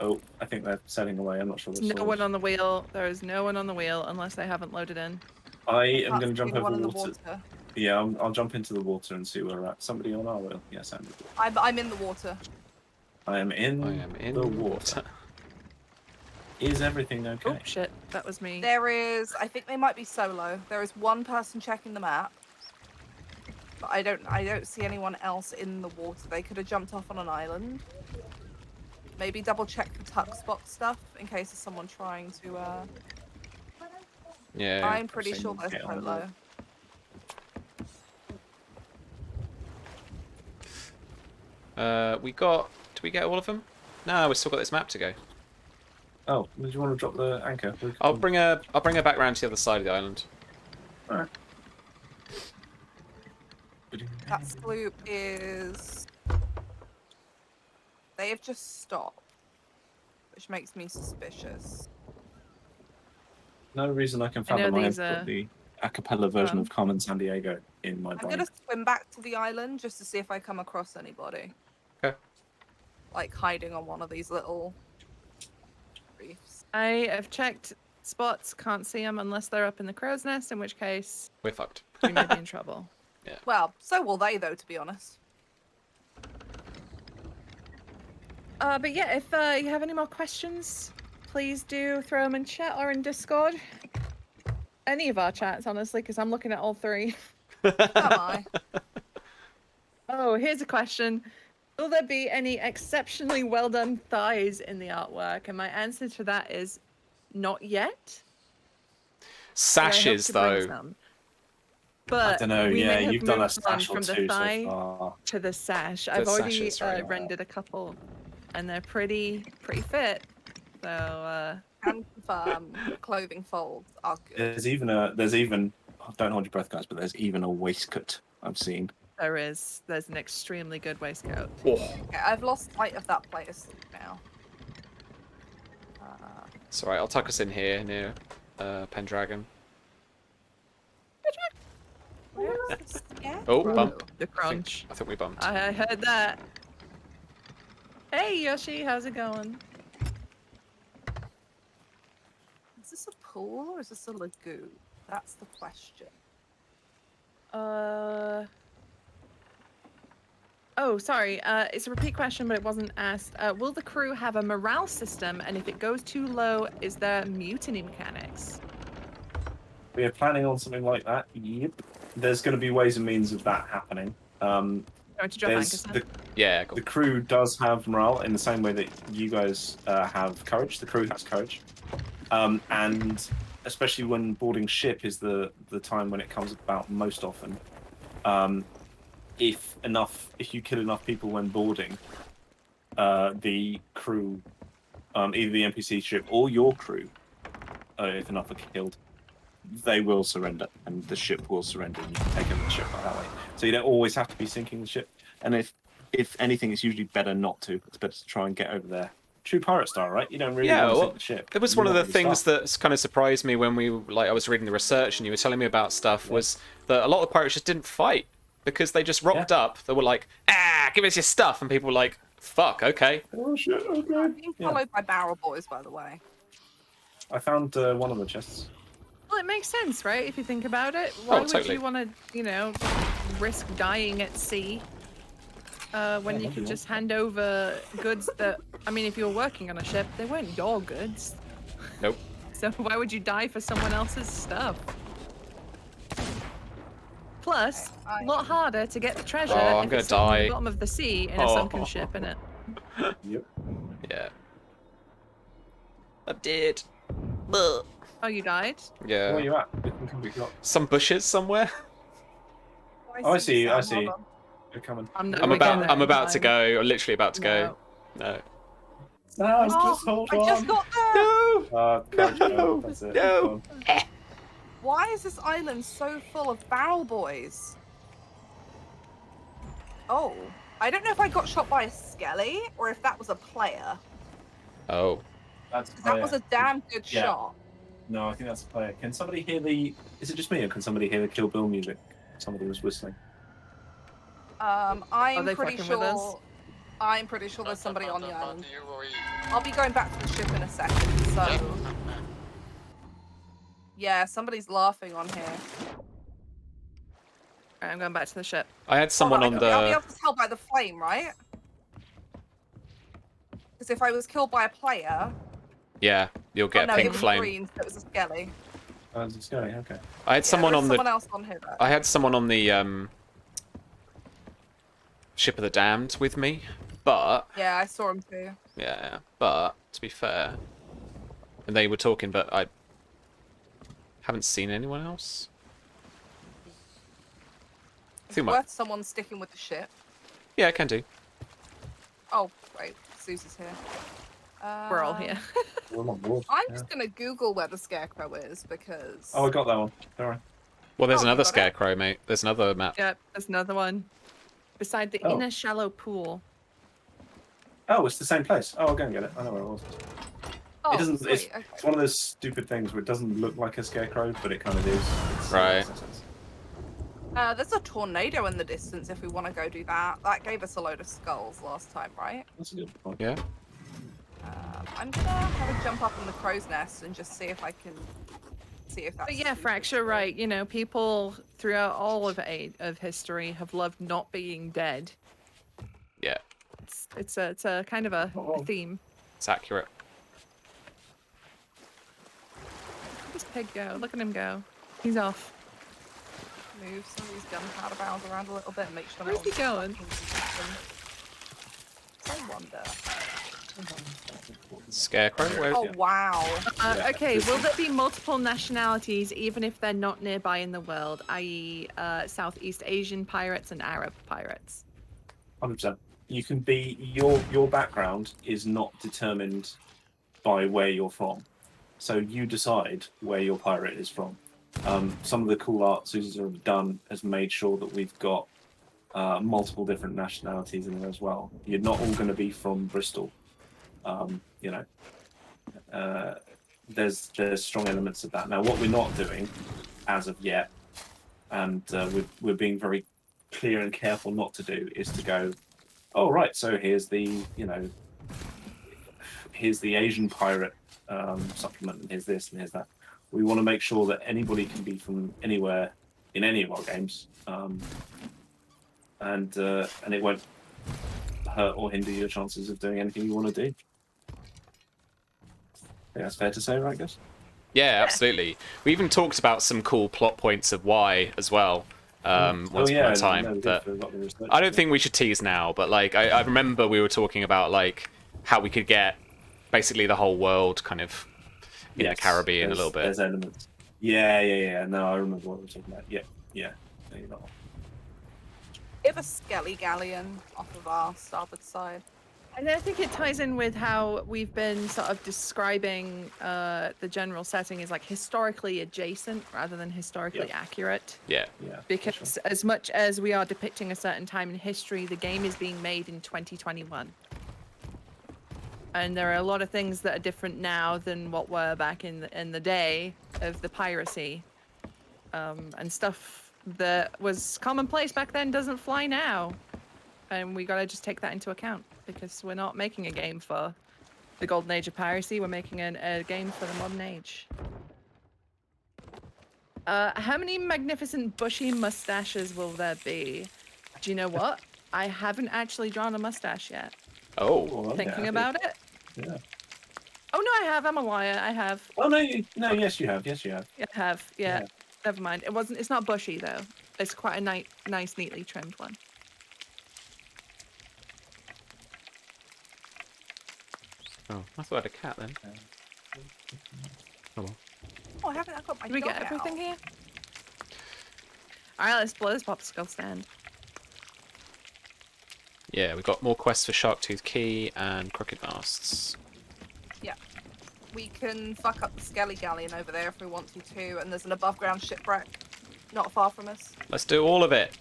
Oh, I think they're sailing away. I'm not sure. There's no one on the wheel. There is no one on the wheel unless they haven't loaded in. I am Can't going to see jump anyone over in the water. water. Yeah, I'll jump into the water and see where we're at. Somebody on our wheel? Yes, I'm in the water. I am in the water. Is everything okay? Oh shit, that was me. There is, I think they might be solo. There is one person checking the map. But I don't see anyone else in the water. They could have jumped off on an island. Maybe double check the tuck spot stuff in case there's someone trying to Yeah. I'm pretty I've sure seen they're them get on solo. Did we get all of them? No, we've still got this map to go. Oh, do you want to drop the anchor? I'll bring her back round to the other side of the island. Alright. That sloop is... They have just stopped. Which makes me suspicious. No reason I can I know fathom I have these are got the a cappella version of Carmen Sandiego in my I'm brain. gonna swim back to the island just to see if I come across anybody. Okay. Like hiding on one of these little reefs. I have checked spots, can't see them unless they're up in the crow's nest, in which case We're fucked. we may be in trouble. Well, so will they though, to be honest. But yeah, if you have any more questions, please do throw them in chat or in Discord. Any of our chats, honestly, because I'm looking at all three. Am I? Oh, here's a question. Will there be any exceptionally well done thighs in the artwork? And my answer to that is not yet. Sashes, But I hope to bring though. some. But I don't know, we may yeah, have you've done a moved on sash or from the two so thigh far. to the sash. I've already sashes, right. rendered a couple, and they're pretty fit. So Can confirm clothing folds are good. There's even don't hold your breath, guys, but there's even a waistcoat I've seen. there's an extremely good waistcoat. Oh, Okay, I've lost sight of that player sleep now. it's alright. I'll tuck us in here near Pendragon. Where's the Oh, scarecrow? bump. The crunch. I think we bumped. I heard that. Hey Yoshi, how's it going? Is this a pool or is this a lagoon? That's the question. Oh, sorry. It's a repeat question, but it wasn't asked. Will the crew have a morale system? And if it goes too low, is there mutiny mechanics? We are planning on something like that. Yep. There's going to be ways and means of that happening. Going to drop There's anchors then? Yeah, go. the crew does have morale in the same way that you guys have courage. The crew has courage, and especially when boarding ship is the time when it comes about most often. If you kill enough people when boarding, the crew, either the NPC ship or your crew, if enough are killed, they will surrender, and the ship will surrender, and you can take over the ship that way. So you don't always have to be sinking the ship. And if anything, it's usually better not to. It's better to try and get over there. True pirate style, right? You don't really want to sink the ship. It was You one of want the to things start. that kind of surprised me when I was reading the research and you were telling me about stuff, was that a lot of pirates just didn't fight because they just rocked up. They were like, give us your stuff, and people were like, fuck, okay. Oh shit! Okay. I'm being followed by barrel boys, by the way. I found one of the chests. Well, it makes sense, right? If you think about it. Why would totally. you want to, risk dying at sea when you could just hand over goods that... I mean, if you were working on a ship, they weren't your goods. Nope. So why would you die for someone else's stuff? Plus, a lot harder to get the treasure Oh, I'm if gonna it's on die. the bottom of the sea in a sunken ship, innit? Yep. Yeah. I did. Oh, you died? Yeah. Where are you at? We got... Some bushes somewhere. Oh, I see you. I Sam, see hold you. on. You're coming. I'm I'm about to go. I'm literally about to go. No. No, just hold on. I just got there! No. Courage, No. that's it. No. Why is this island so full of barrel boys? Oh, I don't know if I got shot by a skelly or if that was a player. Oh. That's 'Cause that was a damn good Yeah. shot. No, I think that's a player. Can somebody hear the... Is it just me, or can somebody hear the Kill Bill music? Somebody was whistling. I'm they pretty fucking with us? sure. I'm pretty sure there's somebody on the island. I'll be going back to the ship in a second, so... Yeah, somebody's laughing on here. Alright, I'm going back to the ship. I had someone on I'll be the. able to tell by the flame, right? Because if I was killed by a player... Yeah, you'll Oh get no, a pink it was flame. green, so it was a skelly. Oh, it's scary. Okay. I had someone there's on someone the. else on here, though. I had someone on the Ship of the Damned with me, but Yeah, I saw him too. yeah, but to be fair, and they were talking, but I haven't seen anyone else. It's worth someone sticking with the ship. Yeah, I can do. Oh, wait, Susie's here. We're all here. We're on board. I'm Yeah. just gonna Google where the scarecrow is because. Oh, I got that one. All right. Well, there's Oh, you another got it? scarecrow, mate. There's another map. Yep, there's another one. Beside the Oh. inner shallow pool. Oh, it's the same place. Oh, I'll go and get it. I know where it was. Oh, It doesn't. sweet, It's okay. one of those stupid things where it doesn't look like a scarecrow, but it kind of is. It's, Right. There's a tornado in the distance if we want to go do that. That gave us a load of skulls last time, right? That's a good point. Yeah. I'm gonna have a jump up in the crow's nest and just see if I can see if that's. But yeah, Fracture, right. You know, people throughout all of history have loved not being dead. Yeah. It's a kind of a theme. It's accurate. Where'd this pig go? Look at him go. He's off. Move some of these gunpowder barrels around a little bit and make sure. Where's he going? I wonder. Scarecrow? Where? Oh wow! Yeah, Okay, this will is- there be multiple nationalities even if they're not nearby in the world, i.e. Southeast Asian pirates and Arab pirates? 100%. You can be your background is not determined by where you're from, so you decide where your pirate is from. Some of the cool art Susie's have done has made sure that we've got multiple different nationalities in there as well. You're not all going to be from Bristol. You know, there's strong elements of that. Now, what we're not doing as of yet, and we're being very clear and careful not to do, is to go, oh right, so here's the Asian pirate supplement, and here's this and here's that. We want to make sure that anybody can be from anywhere in any of our games, and it won't hurt or hinder your chances of doing anything you want to do. I think that's fair to say, right, guys? Yeah, absolutely. We even talked about some cool plot points of why as well. Once upon a time. no, we That did for a lot of research. I don't think we should tease now, but like I remember we were talking about like how we could get basically the whole world kind of in the Yes, Caribbean a there's- little bit. There's elements. Yeah. No, I remember what we were talking about. Yeah. No, you're not. We have a skelly galleon off of our starboard side. And I think it ties in with how we've been sort of describing the general setting as like historically adjacent rather than historically accurate. Yeah. Yeah. for Because sure. as much as we are depicting a certain time in history, the game is being made in 2021. And there are a lot of things that are different now than what were back in the day of the piracy. And stuff that was commonplace back then doesn't fly now. And we gotta just take that into account because we're not making a game for the golden age of piracy. We're making a game for the modern age. How many magnificent bushy mustaches will there be? Do you know what? I haven't actually drawn a mustache yet. Oh. Well, I'm Thinking happy. about it? Yeah. Oh no, I have. I'm a liar. I have. Oh no, no. Yes, you have. Yes, you have. Yeah, I have. Yeah. Yeah. Never mind. It wasn't. It's not bushy though. It's quite a nice, neatly trimmed one. Oh, I thought I had a cat then. Oh well. Oh, I haven't. I've got my Did we dog get everything out. here? All right, let's blow this popsicle stand. Yeah, we've got more quests for Sharktooth Key and Crooked Masts. Yeah. We can fuck up the skelly galleon over there if we want to too, and there's an above ground shipwreck not far from us. Let's do all of it.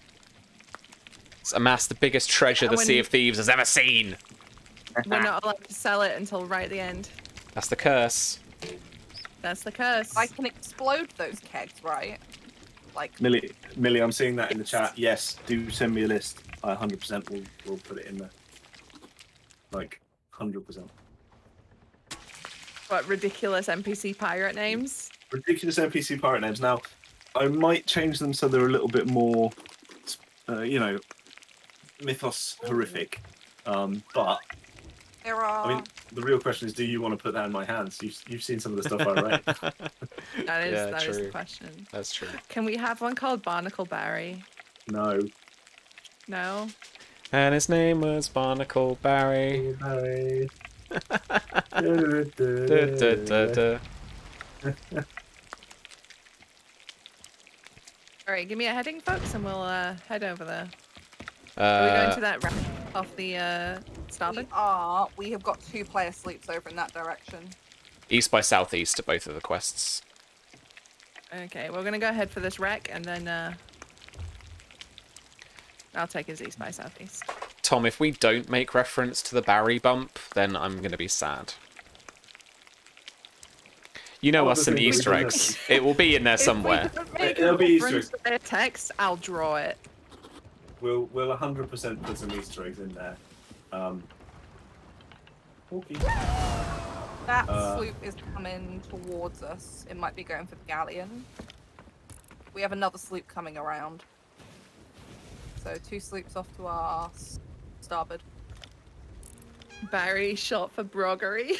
Let's amass the biggest treasure And the when- Sea of Thieves has ever seen. We're not allowed to sell it until right at the end. That's the curse. That's the curse. I can explode those kegs, right? Like, Millie, I'm seeing that in the chat. Yes, do send me a list. I 100% will put it in there. like 100%. What ridiculous NPC pirate names? Ridiculous NPC pirate names. Now, I might change them so they're a little bit more, mythos horrific. But There are. I mean, the real question is, do you want to put that in my hands? You've seen some of the stuff I write. That is Yeah, the true. question. That's true. Can we have one called Barnacle Barry? No. No. And his name was Barnacle Barry. Barry. Da, da, da, da. All right, give me a heading, folks, and we'll head over there. Are we going to that ramp off the starboard? We have got 2 player sleeps over in that direction. East by southeast at both of the quests. Okay, we're gonna go ahead for this wreck, and then I'll take his east by southeast. Tom, if we don't make reference to the Barry bump, then I'm going to be sad. You know us and the Easter eggs. It will be in there somewhere. It'll be Easter eggs. Their text, I'll draw it. We'll 100% put some Easter eggs in there. Okay. That sloop is coming towards us. It might be going for the galleon. We have another sloop coming around. So 2 sloops off to our starboard. Barry shot for broggery.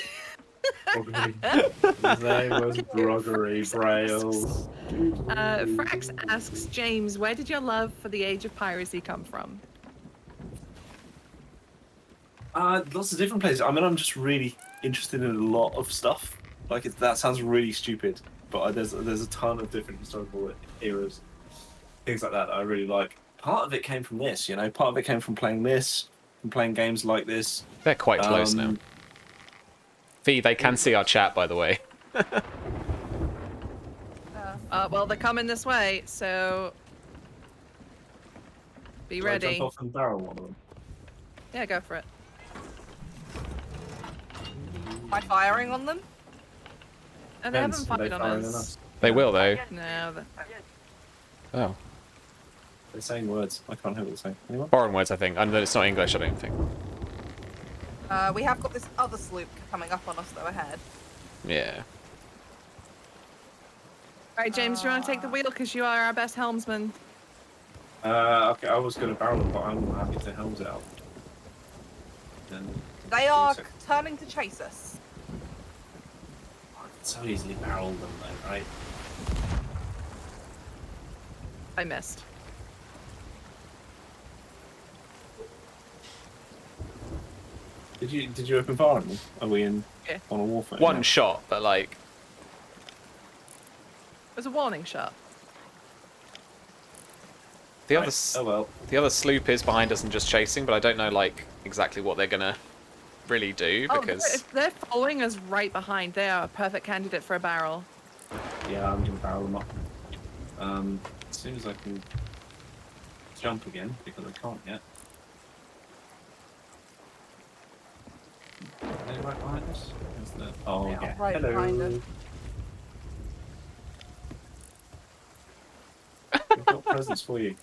His name was Broggery Braille. Frax asks, James, where did your love for the age of piracy come from? Lots of different places. I mean, I'm just really interested in a lot of stuff. Like, that sounds really stupid, but there's a ton of different historical eras, things like that I really like. Part of it came from this, Part of it came from playing this, from playing games like this. They're quite close now. Fee, they can see our chat, by the way. Well, they're coming this way, so be Shall I ready. jump off and barrel one of them? Yeah, go for it. Am I firing on them? And they haven't Depends, fired they on firing us. They will, though. No. Oh. They're saying words. I can't hear what they're saying. Anyone? Foreign words, I think. And it's not English, I don't think. We have got this other sloop coming up on us, though, ahead. Yeah. All right, James, do you want to take the wheel? Because you are our best helmsman. Okay, I was going to barrel them, but I'm happy to helms it out. Then They are turning to chase us. I could so easily barrel them, though, right? I missed. Did you open fire on them? Are we in Yeah. on a warfare? One now? shot, but like... It was a warning shot. The Right. other, Oh well. the other sloop is behind us and just chasing, but I don't know like exactly what they're gonna really do Oh, because if they're following us right behind, they are a perfect candidate for a barrel. Yeah, I'm gonna barrel them up. As soon as I can jump again, because I can't yet. Are they right behind us? Oh, Yeah, yeah. right Hello. behind us. We've got presents for you.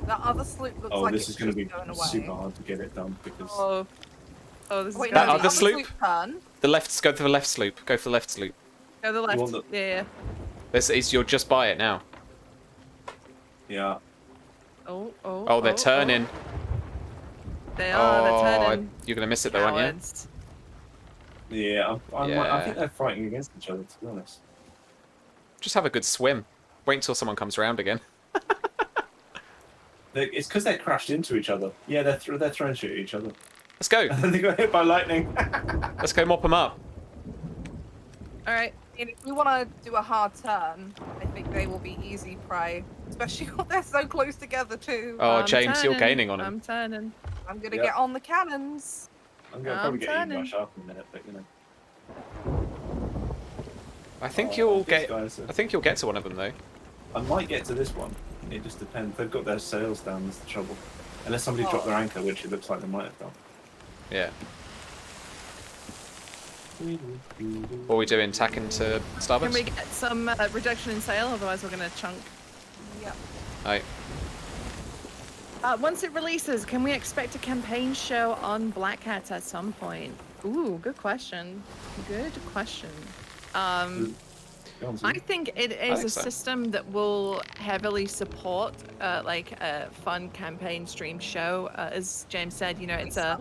That other sloop looks Oh, like this it's is going to just be going away. super hard to get it done because Oh, this is Wait, gonna no, That the other other sloop? turn. the left. Go for the left sloop. Go for the left sloop. Go to the left. want the- Yeah. You're just by it now. yeah. Oh, they're turning. They are. They're turning. You're gonna miss it though, aren't you? Cowards. Yeah, I Yeah. think they're fighting against each other, to be honest. Just have a good swim. Wait until someone comes around again. It's because they're crashed into each other. Yeah, they're throwing shit at each other. Let's go. And then they got hit by lightning. Let's go mop them up. All right. And if we want to do a hard turn, I think they will be easy prey. Especially when they're so close together too. Oh, I'm James, you're turning. gaining on him. I'm turning. I'm gonna Yep. get on the cannons. I'm going to I'm probably get eaten by a turning. shark in a minute, but you know. I think Oh, you'll these get. guys are- I think you'll get to one of them though. I might get to this one. It just depends. They've got their sails down, that's the trouble. Unless somebody dropped their anchor, which it looks like they might have done. Yeah. What are we doing? Tacking to starboard? Can we get some reduction in sail? Otherwise, we're gonna chunk. Yep. Right. Once it releases, can we expect a campaign show on Black Cats at some point? Ooh, good question. Good question. I think it is think a so. system that will heavily support like a fun campaign stream show. As James said, you know, it's a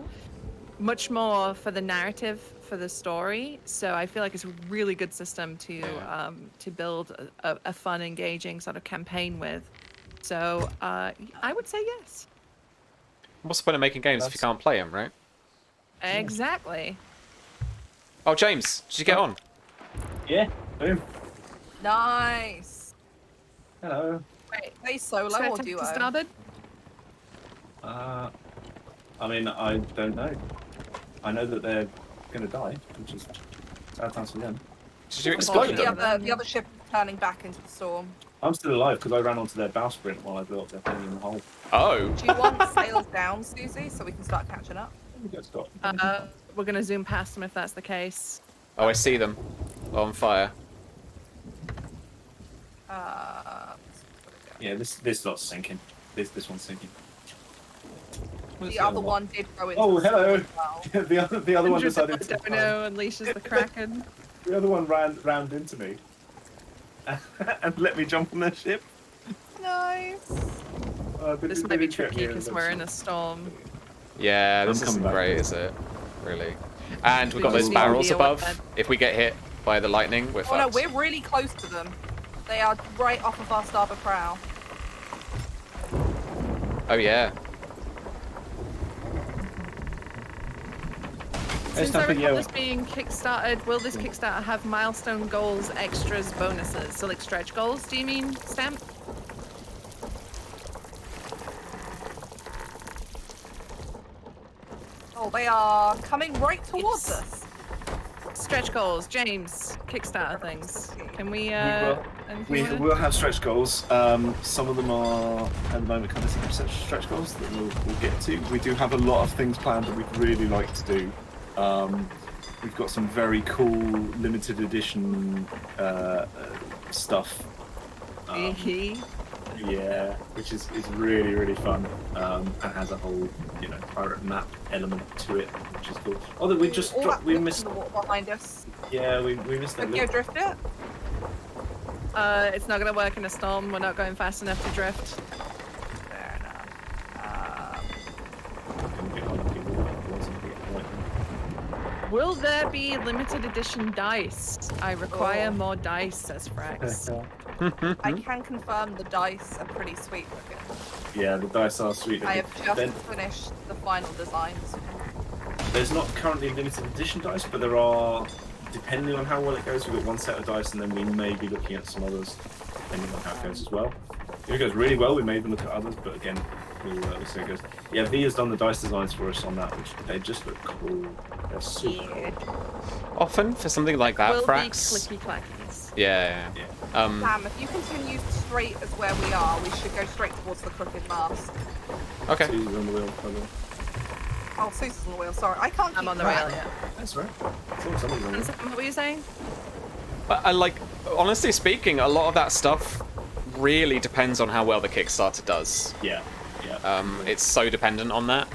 much more for the narrative, for the story. So I feel like it's a really good system to build a fun, engaging sort of campaign with. So I would say yes. What's the point of making games if you can't play them, right? Exactly. Oh, James, did you get on? Yeah. Boom. Nice. Hello. Wait, they solo So or attack duo? to starboard? I mean, I don't know. I know that they're going to die, which is sad times for them. Did you explode The them? other ship is turning back into the storm. I'm still alive because I ran onto their bow sprint while I blew up their thing in the hole. Oh. Do you want sails down, Susie, so we can start catching up? Let me go stop. We're gonna zoom past them if that's the case. Oh, I see them. On fire. Yeah, this lot's sinking. This one's sinking. The other one did go into Oh, the storm hello. as well. the other one decided to. Domino unleashes the Kraken. The other one ran into me and let me jump on their ship. Nice. This might be tricky because we're in a storm. Yeah, this I'm isn't coming back. great, is it? Really. And we've got We those just need to barrels deal with above. that. If we get hit by the lightning, we're Oh no, fucked. we're really close to them. They are right off of our starboard prow. Oh, yeah. Since I recall this being kickstarted, will this Kickstarter have milestone goals, extras, bonuses? So like stretch goals, do you mean, Stamp? Oh, they are coming right towards us. Stretch goals, James, Kickstarter things. Can we, We will have stretch goals. Some of them are at the moment kind of stretch goals that we'll get to. We do have a lot of things planned that we'd really like to do. We've got some very cool limited edition stuff. Yeah, which is really, really fun, and has a whole, pirate map element to it, which is cool. Although we just we missed the water behind us. Yeah, we missed that. Tokyo drift it. It's not gonna work in a storm. We're not going fast enough to drift. Fair enough. Will there be limited edition dice? I require more dice, says Frax. I can confirm the dice are pretty sweet looking. Yeah, the dice are sweet. I have just finished the final designs. There's not currently limited edition dice, but there are, depending on how well it goes, we've got one set of dice, and then we may be looking at some others, depending on how it goes as well. If it goes really well, we may even look at others, but again, we'll see how it goes. Yeah, V has done the dice designs for us on that, which they just look cool. They're super cool. Often, for something like that, Will Frax. be clicky clackies. Yeah. Sam, if you continue straight as where we are, we should go straight towards the crooked mast. Okay. Susie's on the wheel, by the way. Oh, Susie's on the wheel, sorry. I can't keep I'm on the track. rail, yeah. That's right. Somebody's on the wheel. What were you saying? But honestly speaking, a lot of that stuff really depends on how well the Kickstarter does. Yeah. It's so dependent on that.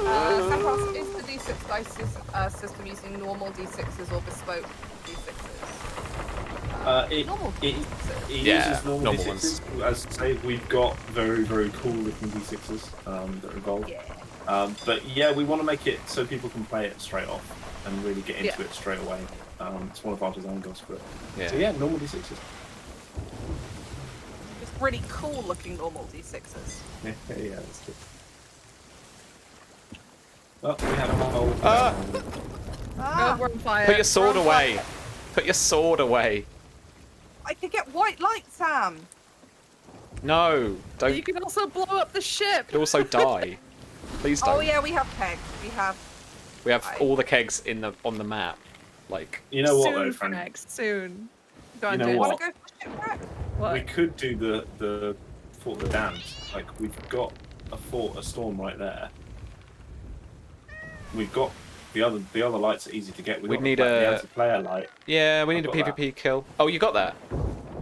Sampras, is the D6 dice system using normal D6s or bespoke D6s? Normal It Yeah, uses normal normal D6s. As I say, we've got very, very cool looking D6s that are involved. Yeah. But yeah, we want to make it so people can play it straight off and really get into it straight away. It's one of our design goals for it. Yeah. So yeah, normal D6s. Just really cool looking normal D6s. Yeah, that's good. Oh, we have a whole... Oh, we're on fire. Put your sword We're on away. fire. Put your sword away. I could get white light, Sam. No, don't. You can also blow up the ship. You'd also die. Please don't. Oh yeah, we have kegs. We have all the kegs on the map. Like. You know what, soon, though, friend? Frax, soon. Go on, You know James. what? Want to go for shipwreck? What? We could do the Fort of the Damned. Like, we've got a storm right there. We've got the other lights are easy to get. We'd need the a- anti-player light. Yeah, we need a I've got PvP kill. Oh, you got that?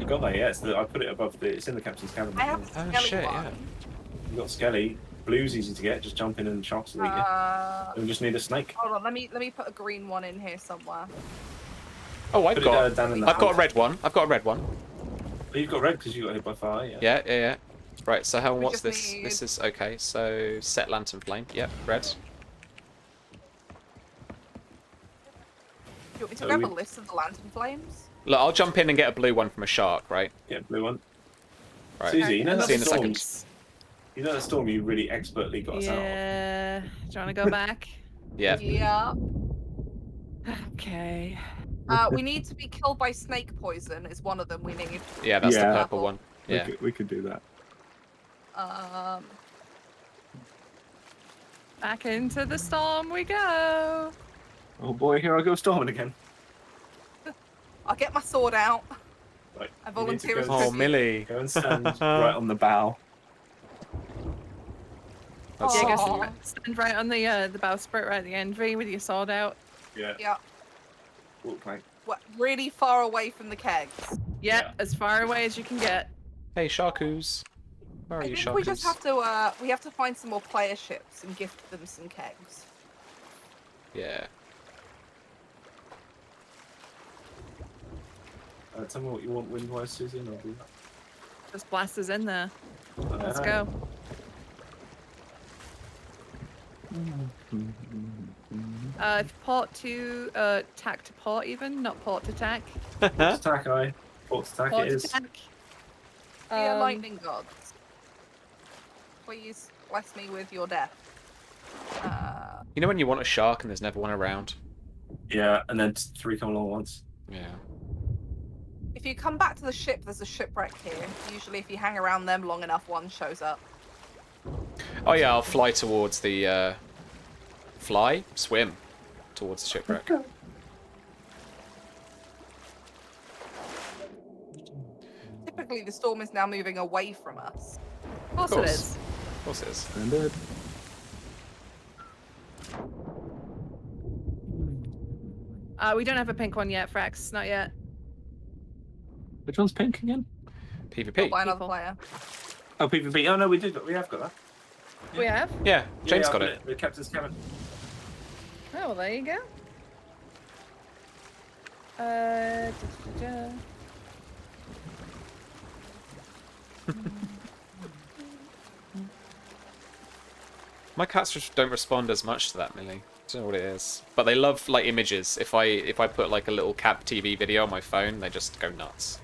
You got that? Yeah. I put it above the. It's in the captain's cabin. I have Oh, the skelly shit, one. yeah. You got Skelly. Blue's easy to get. Just jump in and sharks will eat you. We just need a snake. Hold on, let me put a green one in here somewhere. Oh, I've Put got. it down in the I've got a house. red one. I've got a red one. Oh, you've got red because you got hit by fire. Yeah. Yeah, yeah, yeah. Right. So, Helen, We what's just this? need- This is okay. So, set lantern flame. Yep, red. Do you want me to So grab we- a list of the lantern flames? Look, I'll jump in and get a blue one from a shark. Right. Yeah. Blue one. Right. Susie, you know And that See you in a storm. second. You know that storm you really expertly got us out of. Yeah. Do you want to go back? Yeah. Yeah. Okay. We need to be killed by snake poison. Is one of them we need. Yeah, that's Yeah. the purple one. Yeah. We could do that. Back into the storm we go. Oh boy, here I go storming again. I'll get my sword out. Right. I you need to volunteer as go- Oh, tribute. Millie. Go and stand right on the bow. That's Yeah, so go cute. stand right on the bowsprit right at the end, V, with your sword out. Yeah. Yeah. Walk plank. What, really far away from the kegs. Yep, Yeah. as far away as you can get. Hey, Sharkus. Where are I you, think Sharkus? we just have to find some more player ships and gift them some kegs. Yeah. Tell me what you want wind-wise, Susie, and I'll do that. Just blast us in there. Let's go. Port to tack to port even, not port to tack. Port attack, aye. Port attack Port it to is. tack. Dear lightning gods, please bless me with your death. You know when you want a shark and there's never one around? Yeah, and then 3 come along at once. Yeah. If you come back to the ship, there's a shipwreck here. Usually, if you hang around them long enough, one shows up. Oh yeah, I'll fly towards the, swim towards the shipwreck. Typically, the storm is now moving away from us. Of course it course. is. Of course it is. Standard. We don't have a pink one yet, Frax. Not yet. Which one's pink again? PvP. By another People. player. Oh, PvP. Oh, no, we did. We have got that. We have? Yeah, James Yeah, got I've it. The captain's cabin. Oh, well, there you go. Da, da, da. My cats just don't respond as much to that, Millie. I don't know what it is. But they love, like, images. If I put, like, a little cat TV video on my phone, they just go nuts.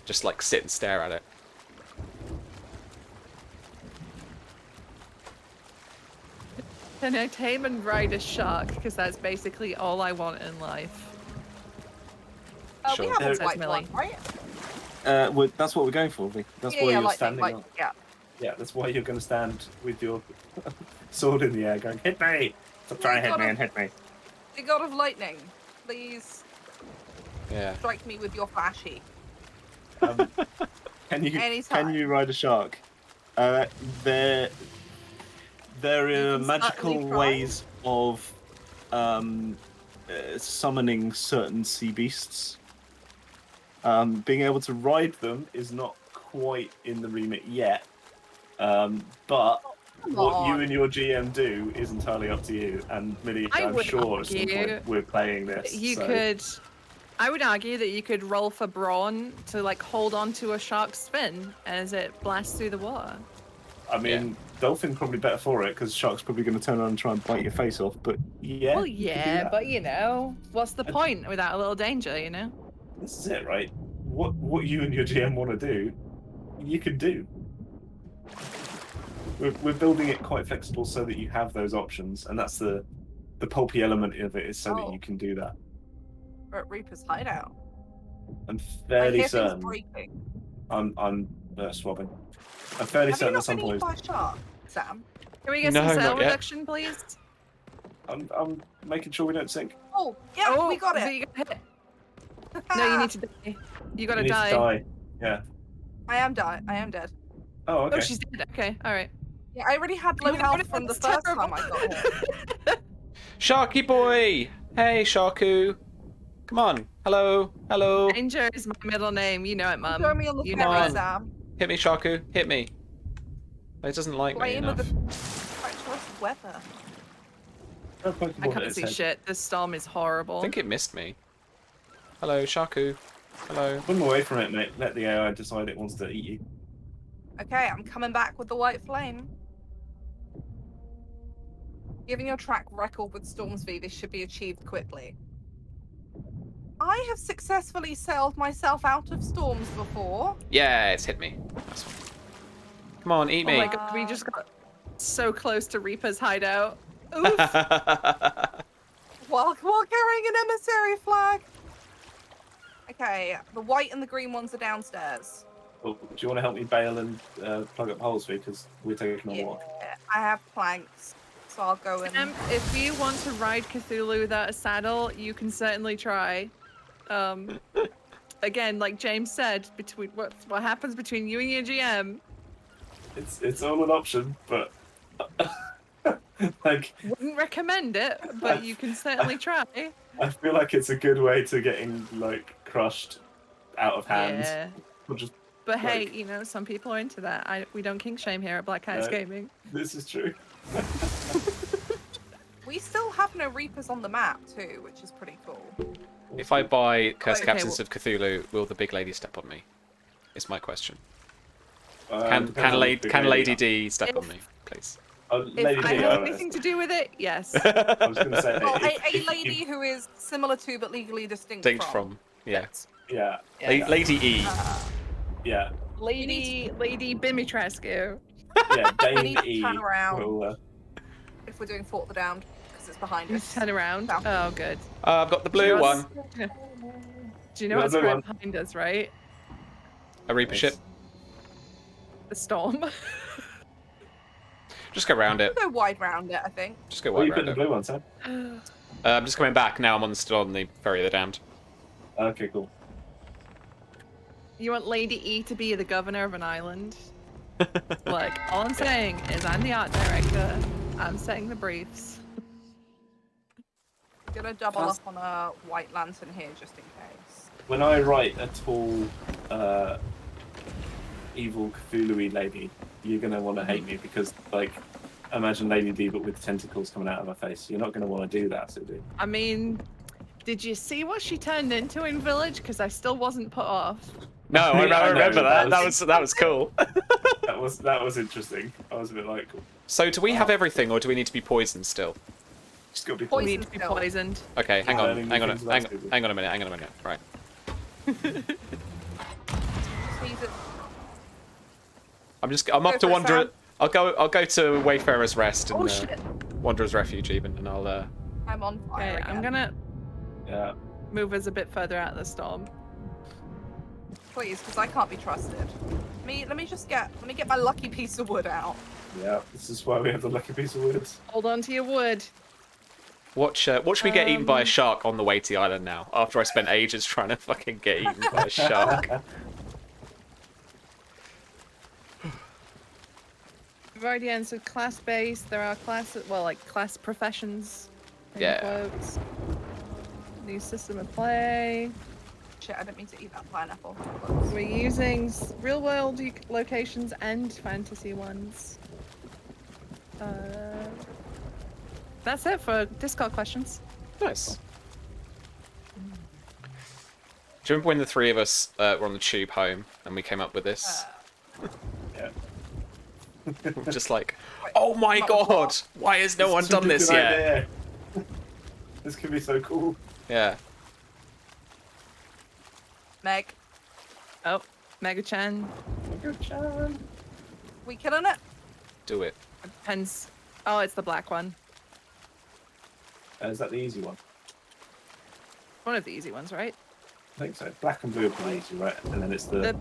Just, like, sit and stare at it. Can I tame and ride a shark? Because that's basically all I want in life. We Sure. have a Says white Millie. one, right? That's what we're going for, Vic. That's yeah, why yeah, you're lightning, standing like, up. yeah. Yeah, that's why you're going to stand with your sword in the air going, hit me! Stop trying to hit me and hit me. The god of lightning, please Yeah. strike me with your flashy. Can you Anytime. ride a shark? There are can magical certainly try. ways of summoning certain sea beasts. Being able to ride them is not quite in the remit yet, but Come what you on. and your GM do is entirely up to you. And Millie, I I'm would sure at some argue point we're playing this. You so- could. I would argue that you could roll for brawn to like hold on to a shark's fin as it blasts through the water. I mean, dolphin probably better for it because shark's probably going to turn around and try and bite your face off. But yeah, Well, you could do yeah, that. but you know, what's the point without a little danger, you know? This is it, right? What you and your GM want to do, you can do. We're building it quite flexible so that you have those options, and that's the pulpy element of it is so that Oh. you can do that. We're at Reaper's hideout. I'm I fairly hear things certain. breaking. I'm swabbing. I'm fairly Have you certain at not some been eaten point. by a shark, Sam? Can we get No, some sail not yet. reduction, please? I'm making sure we don't sink. Oh, yeah, we got so it. you got hit. No, you need to die. You gotta You need die. to die. Yeah. I am dead. Oh, okay. Oh, she's dead. Okay, all right. Yeah, I already had low You health got from the it, first terrible. time I got hit. Sharky boy! Hey, Sharku! Come on. Hello. Hello. Danger is my middle name. You know it, Mum. Throw me on the You Come know ferry, on. it. Sam. Hit me, Shaku. Hit me. It doesn't like me Blame with enough. the treacherous weather. Throw a Pokeball I at can't its see head. shit. This storm is horrible. I think it missed me. Hello, Shaku. Hello. Put them away from it, mate. Let the AI decide it wants to eat you. Okay, I'm coming back with the white flame. Given your track record with Storm's V, this should be achieved quickly. I have successfully sailed myself out of storms before. Yeah, it's hit me. That's fine. Come on, eat Oh me. my god, we just got so close to Reaper's hideout. Oof. While carrying an emissary flag. Okay, the white and the green ones are downstairs. Well, do you want to help me bail and plug up holes for you? Because we're taking a Yeah, walk. I have planks, so I'll go in. If you want to ride Cthulhu without a saddle, you can certainly try. Again, like James said, between what happens between you and your GM. It's all an option, but like Wouldn't recommend it, but you can certainly try. I feel like it's a good way to getting like crushed out of hand. Yeah. Or just But hey, like- you know, some people are into that. We don't kink shame here at Black Cats No. Gaming. This is true. We still have no Reapers on the map too, which is pretty cool. If I buy Cursed Okay, Captains of Cthulhu, will the big lady step on me? Is my question. Depends Can on the big Lady lady. D step on If- me, please? Lady If I D, have oh, anything to do with it, yes. I was going to say, Well, if- a lady who is similar to but legally distinct, Distinct from. from, yeah. yeah, Yeah. Lady E. yeah, Lady Bimitrescu. yeah. We Dame need to E turn around will. if we're doing Fort the Damned, because it's behind You us. turn around. South. Oh, good. I've got the Do you blue know one. what's- Do you know Yeah, what's blue right one. behind us, right? A Reaper Yes. ship. The storm. Just go round it. Go wide round it, I think. Just go Where you wide putting round the it. blue one, Sam? I'm just coming back now. I'm still on the Ferry of the Damned. Okay, cool. You want Lady E to be the governor of an island? Look, all I'm saying is I'm the art director. I'm setting the briefs. I'm gonna double That's- up on a white lantern here just in case. When I write a tall, evil Cthulhu lady, you're gonna want to hate me because, like, imagine Lady D but with tentacles coming out of her face. You're not gonna want to do that, so do. I mean, did you see what she turned into in Village? Because I still wasn't put off. No, I Yeah, I know, remember that. that was- That was cool. That was interesting. I was a bit like, So, do we have everything, or do we need to be poisoned still? just gotta be We Poison need to be still. poisoned. Okay, hang on, Learning hang on, things hang, about Cthulhu. hang on a minute, hang on a minute. Right. Squeeze it. I'm up Go to for it, Wanderer. Sam. I'll go to Wayfarer's Rest and Oh shit! Wanderer's Refuge even, and I'll. I'm on fire Okay, again. I'm gonna yeah. move us a bit further out of the storm. Please, because I can't be trusted. Let me get my lucky piece of wood out. Yeah, this is why we have the lucky piece of wood. Hold on to your wood. Watch me get eaten by a shark on the way to the island now. After I spent ages trying to fucking get eaten by a shark. We've already answered class base. There are classes, well, like class professions. in Yeah. quotes. New system of play. Shit, I didn't mean to eat that pineapple. We're using real world locations and fantasy ones. That's it for Discord questions. Nice. Do you remember when the three of us were on the tube home and we came up with this? Yeah. We were just like, oh my That was god, why has no one This is done such a this good yet? idea. This could be so cool. Yeah. Meg, Oh, Mega-chan. we killing it? Do it. It depends. Oh, it's the black one. Is that the easy one? One of the easy ones, right? I think so. Black and blue are pretty easy, right? And then it's the.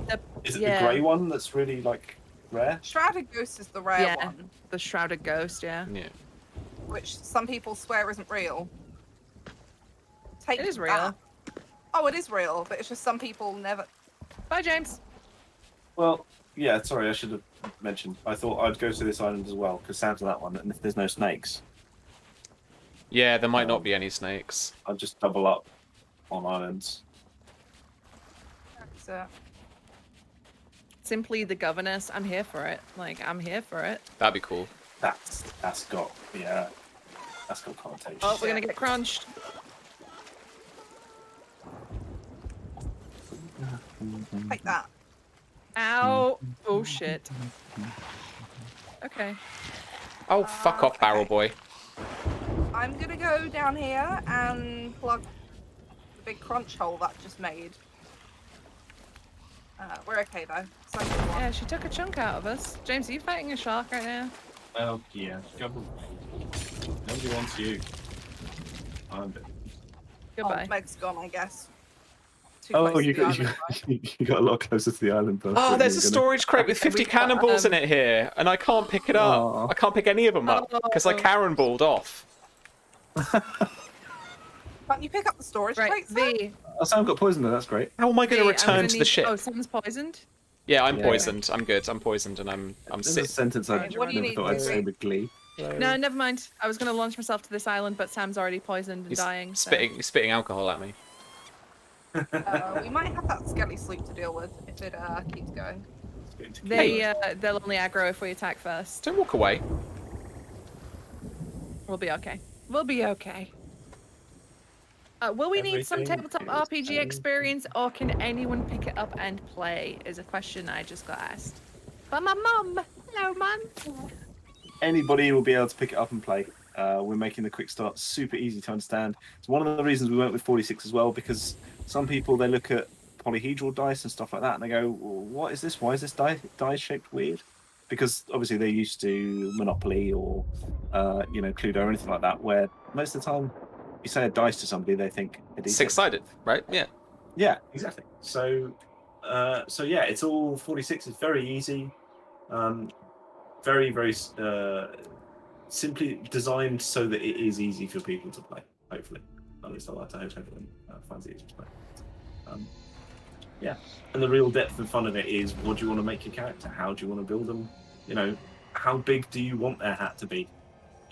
Is it yeah. the grey one that's really like rare? Shrouded Ghost is the rare Yeah. one, The Shrouded Ghost, yeah. Yeah. which some people swear isn't real. Take It is that. real. Oh, it is real, but it's just some people never. Bye, James. Well, yeah. Sorry, I should have mentioned. I thought I'd go to this island as well because Sam's on that one, and if there's no snakes, Yeah, there might not be any snakes. I'd just double up. on islands. So, Simply the governess. I'm here for it. Like, I'm here for it. That'd be cool. That's got connotations. Oh, we're gonna get crunched. like that. Ow. Oh, shit. Okay. Oh, fuck off, Barrel Boy. I'm gonna go down here and plug the big crunch hole that just made. We're okay though. Sunken one. Yeah, she took a chunk out of us. James, are you fighting a shark right now? Oh yeah, nobody wants you. I'm Goodbye. Oh, Meg's gone, I guess. Too Oh, close you to the got, island, right? you got a lot closer to the island. Than I Oh, thought there's you a were gonna. storage crate with 50 We've got, cannonballs in it here, and I can't pick it up. Aw. I can't pick any of them up because I Karen balled off. Can't you pick up the storage Right, crates? then? V. Oh, Sam got poisoned though. That's great. How am I going to I'm return gonna to the need- ship? Oh, someone's poisoned? Yeah, I'm Yeah. poisoned. I'm good. I'm poisoned, and I'm This is a sick. sentence I Right, what do you never need, thought I'd Lucy? say with glee. No, never mind. I was gonna launch myself to this island, but Sam's already poisoned and He's dying. So. spitting alcohol at me. We might have that skelly sloop to deal with if it keeps going. They'll only aggro if we attack first. Don't walk away. We'll be okay. We'll be okay. Will we need some Everything tabletop is RPG fine. experience, or can anyone pick it up and play? Is a question I just got asked. By my mum. Hello, mum. Anybody will be able to pick it up and play. We're making the quick start super easy to understand. It's one of the reasons we went with 46 as well, because some people, they look at polyhedral dice and stuff like that and they go, well, what is this? Why is this die shaped weird? Because obviously they're used to Monopoly or Cluedo or anything like that, where most of the time you say a dice to somebody, they think a D6. Six-sided, right? Yeah. Yeah, exactly. So yeah, it's all 46. It's very easy. Very, very simply designed so that it is easy for people to play, hopefully. At least I like to hope everyone finds it easy to play. Yeah, and the real depth and fun of it is, what do you want to make your character? How do you want to build them? How big do you want their hat to be?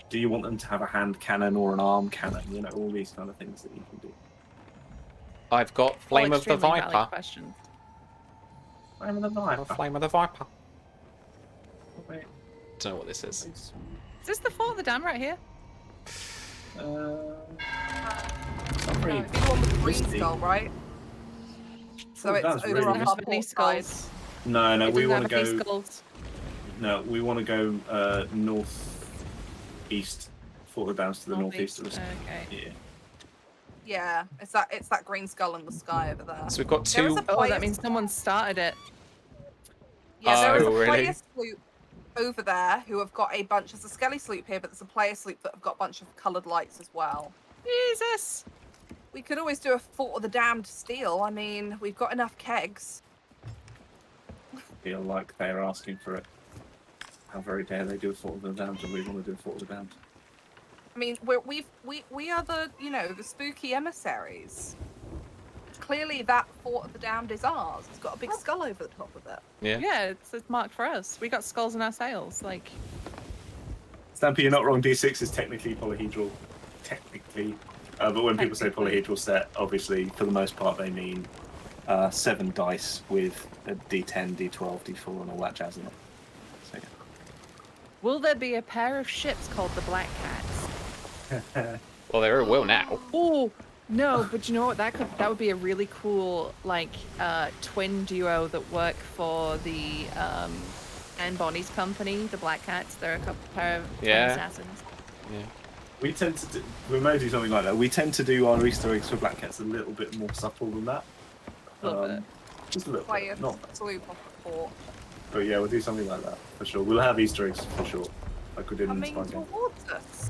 Do you want them to have a hand cannon or an arm cannon? All these kind of things that you can do. I've got Flame of the Extremely valid Viper. questions. Flame of the Viper. Flame of the Viper. Wait, Don't know what this is. Is this the Fort of the Dam right here? it's not No, very it'd be the one with the green twisty. skull, right? So Oh, it's that's over really on nice. our Have any port side. skulls? No, It we doesn't want to have any go. skulls. No, we want to go northeast. Fort of the Downs to the northeast of us. Okay. Yeah. Yeah, it's that green skull in the sky over there. So we've got There is two. a Oh, player- that means someone started it. Yeah, there is Oh, a really? player sloop over there who have got a bunch. There's a skelly sloop here, but there's a player sloop that have got a bunch of coloured lights as well. Jesus. We could always do a Fort of the Damned steal. I mean, we've got enough kegs. Feel like they're asking for it. How very dare they do a Fort of the Damned, and we want to do a Fort of the Damned. I mean, we are the the spooky emissaries. Clearly, that Fort of the Damned is ours. It's got a big skull over the top of it. Yeah. Yeah, it's marked for us. We got skulls in our sails. Like, Stampy, you're not wrong. D6 is technically polyhedral. Technically. But when people say Technically. polyhedral set, obviously, for the most part, they mean 7 dice with a D10, D12, D4, and all that jazz in it. So, will there be a pair of ships called the Black Cats? yeah. Well, there will now. Oh no, but you know what? That would be a really cool twin duo that work for the Anne Bonny's company, the Black Cats. They're a couple pair of twin Yeah. assassins. Yeah. We may do something like that. We tend to do our Easter eggs for Black Cats a little bit more subtle than that. A little bit. Just a little Player bit. Not, sloop off the fort. but yeah, we'll do something like that for sure. We'll have Easter eggs for sure, like we did in the Coming Spy Game. towards us.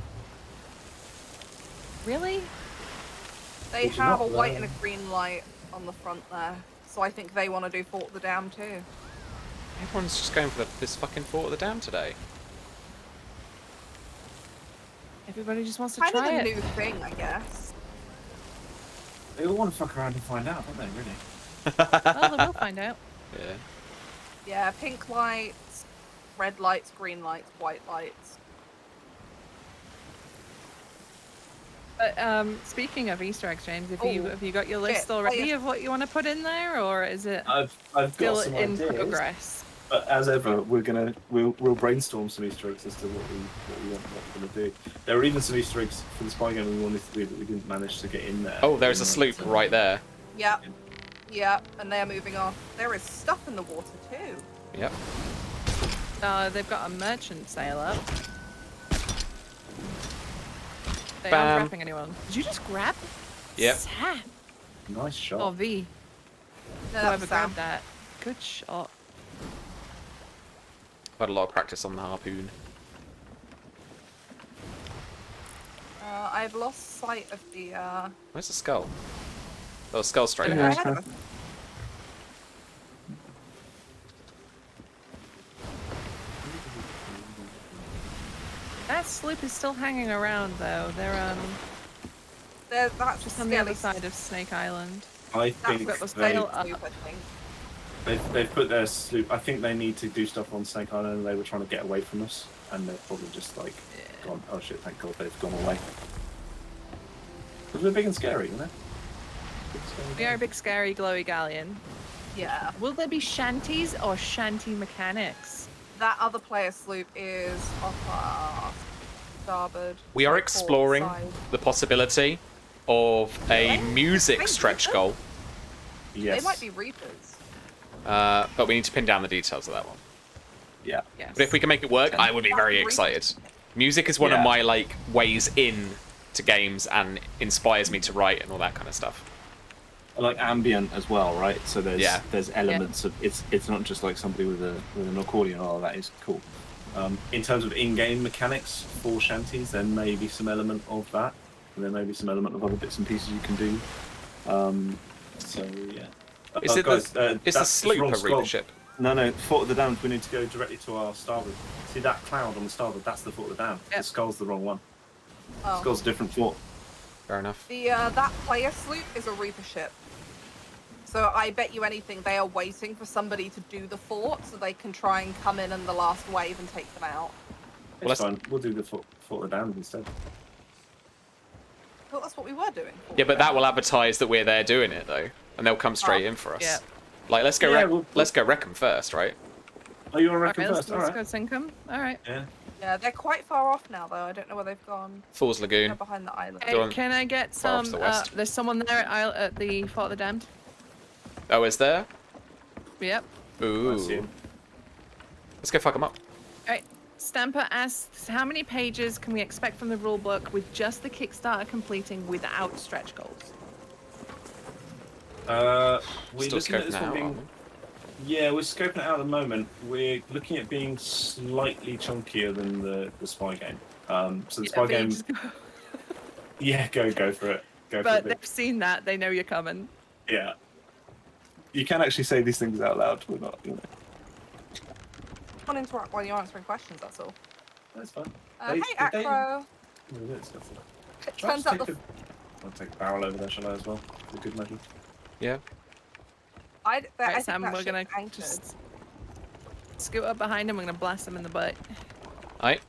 Really? They It's have not a white there. and a green light on the front there. So I think they want to do Fort of the Damned too. Everyone's just going for this fucking Fort of the Dam today. Everybody just wants to Kind of try a it. new thing, I guess. They all want to fuck around and find out, don't they? Really? Well, then we'll find out. Yeah. Yeah, pink lights, red lights, green lights, white lights. But speaking of Easter eggs, James, have you got your list shit. already of what you want to put in there, or is it I've got still some in ideas, progress? but as ever, we'll brainstorm some Easter eggs as to what we're gonna do. There are even some Easter eggs for the spy game we wanted to do that we didn't manage to get in there. Oh, there's a sloop right there. Yep. Yep, and they're moving off. There is stuff in the water too. Yep. They've got a merchant sail up. They Bam. aren't grabbing anyone. Did you just grab? Yep. Sam. Nice shot. Oh, V. No, Whoever that's Sam. grabbed that. Good shot. I've had a lot of practice on the harpoon. I've lost sight of the. Where's the skull? Oh, skull straight Yeah. ahead. ahead of us. That sloop is still hanging around, though. They're That's just on the other side of Snake Island. I That's think got the they, sail up. I think. they've put their sloop. I think they need to do stuff on Snake Island. They were trying to get away from us, and they've probably just like gone. Oh shit! Thank God they've gone away. Because we're big and scary, you know. We are a big, scary, glowy galleon. Yeah. Will there be shanties or shanty mechanics? That other player sloop is off our starboard. We are port exploring side. the possibility of a music Thank stretch you. goal, Yes. They might be reapers. but we need to pin down the details of that one. Yeah. Yes. But if we can make it work, I would be very excited. Music is one of Yeah. my like ways in to games and inspires me to write and all that kind of stuff. Like ambient as well, right? So Yeah. there's elements of it's not just like somebody with an accordion. Oh, that is cool. In terms of in-game mechanics for shanties, there may be some element of that, and there may be some element of other bits and pieces you can do. So yeah. Is it guys, is the that's sloop wrong a scroll. reaper ship? No, Fort of the Damned. We need to go directly to our starboard. See that cloud on the starboard? That's the Fort of the Damned. Yep. The skull's the wrong one. The Oh. skull's a different fort. Fair enough. The that player sloop is a reaper ship. So I bet you anything they are waiting for somebody to do the fort so they can try and come in the last wave and take them out. It's let's- fine. We'll do the Fort of the Damned instead. I thought that's what we were doing. Yeah, but that will advertise that we're there doing it though, and they'll come straight in for us. yeah. Like let's go Yeah, let's go wreck 'em first, right? Oh, you want to Okay, reckon let's, first? All let's right. go sink them. All right. Yeah. Yeah, they're quite far off now though. I don't know where they've gone. Fool's They're Lagoon. behind the island. Go Hey, on. can I get Far off to some? the west. There's someone there at the Fort of the Damned. Oh, is there? Yep. Ooh. I see him. Let's go fuck 'em up. All right. Stamper asks, how many pages can we expect from the rulebook with just the Kickstarter completing without stretch goals? We're Still looking at scoping this that one out, being. aren't we? Yeah, we're scoping it out at the moment. We're looking at being slightly chunkier than the spy game. So the spy but you game. just- Yeah, go for it. Go but for they've it. seen that. They know you're coming. Yeah. You can actually say these things out loud. We're not. You know. Don't interrupt while you're answering questions. That's all. That's fine. Hey, Acro. It turns out the I'll take a barrel over there, shall I, as well? For good measure. Yeah. I Right, think Sam, that we're gonna ship's anchored. just scoot up behind him. We're gonna blast him in the butt. Alright.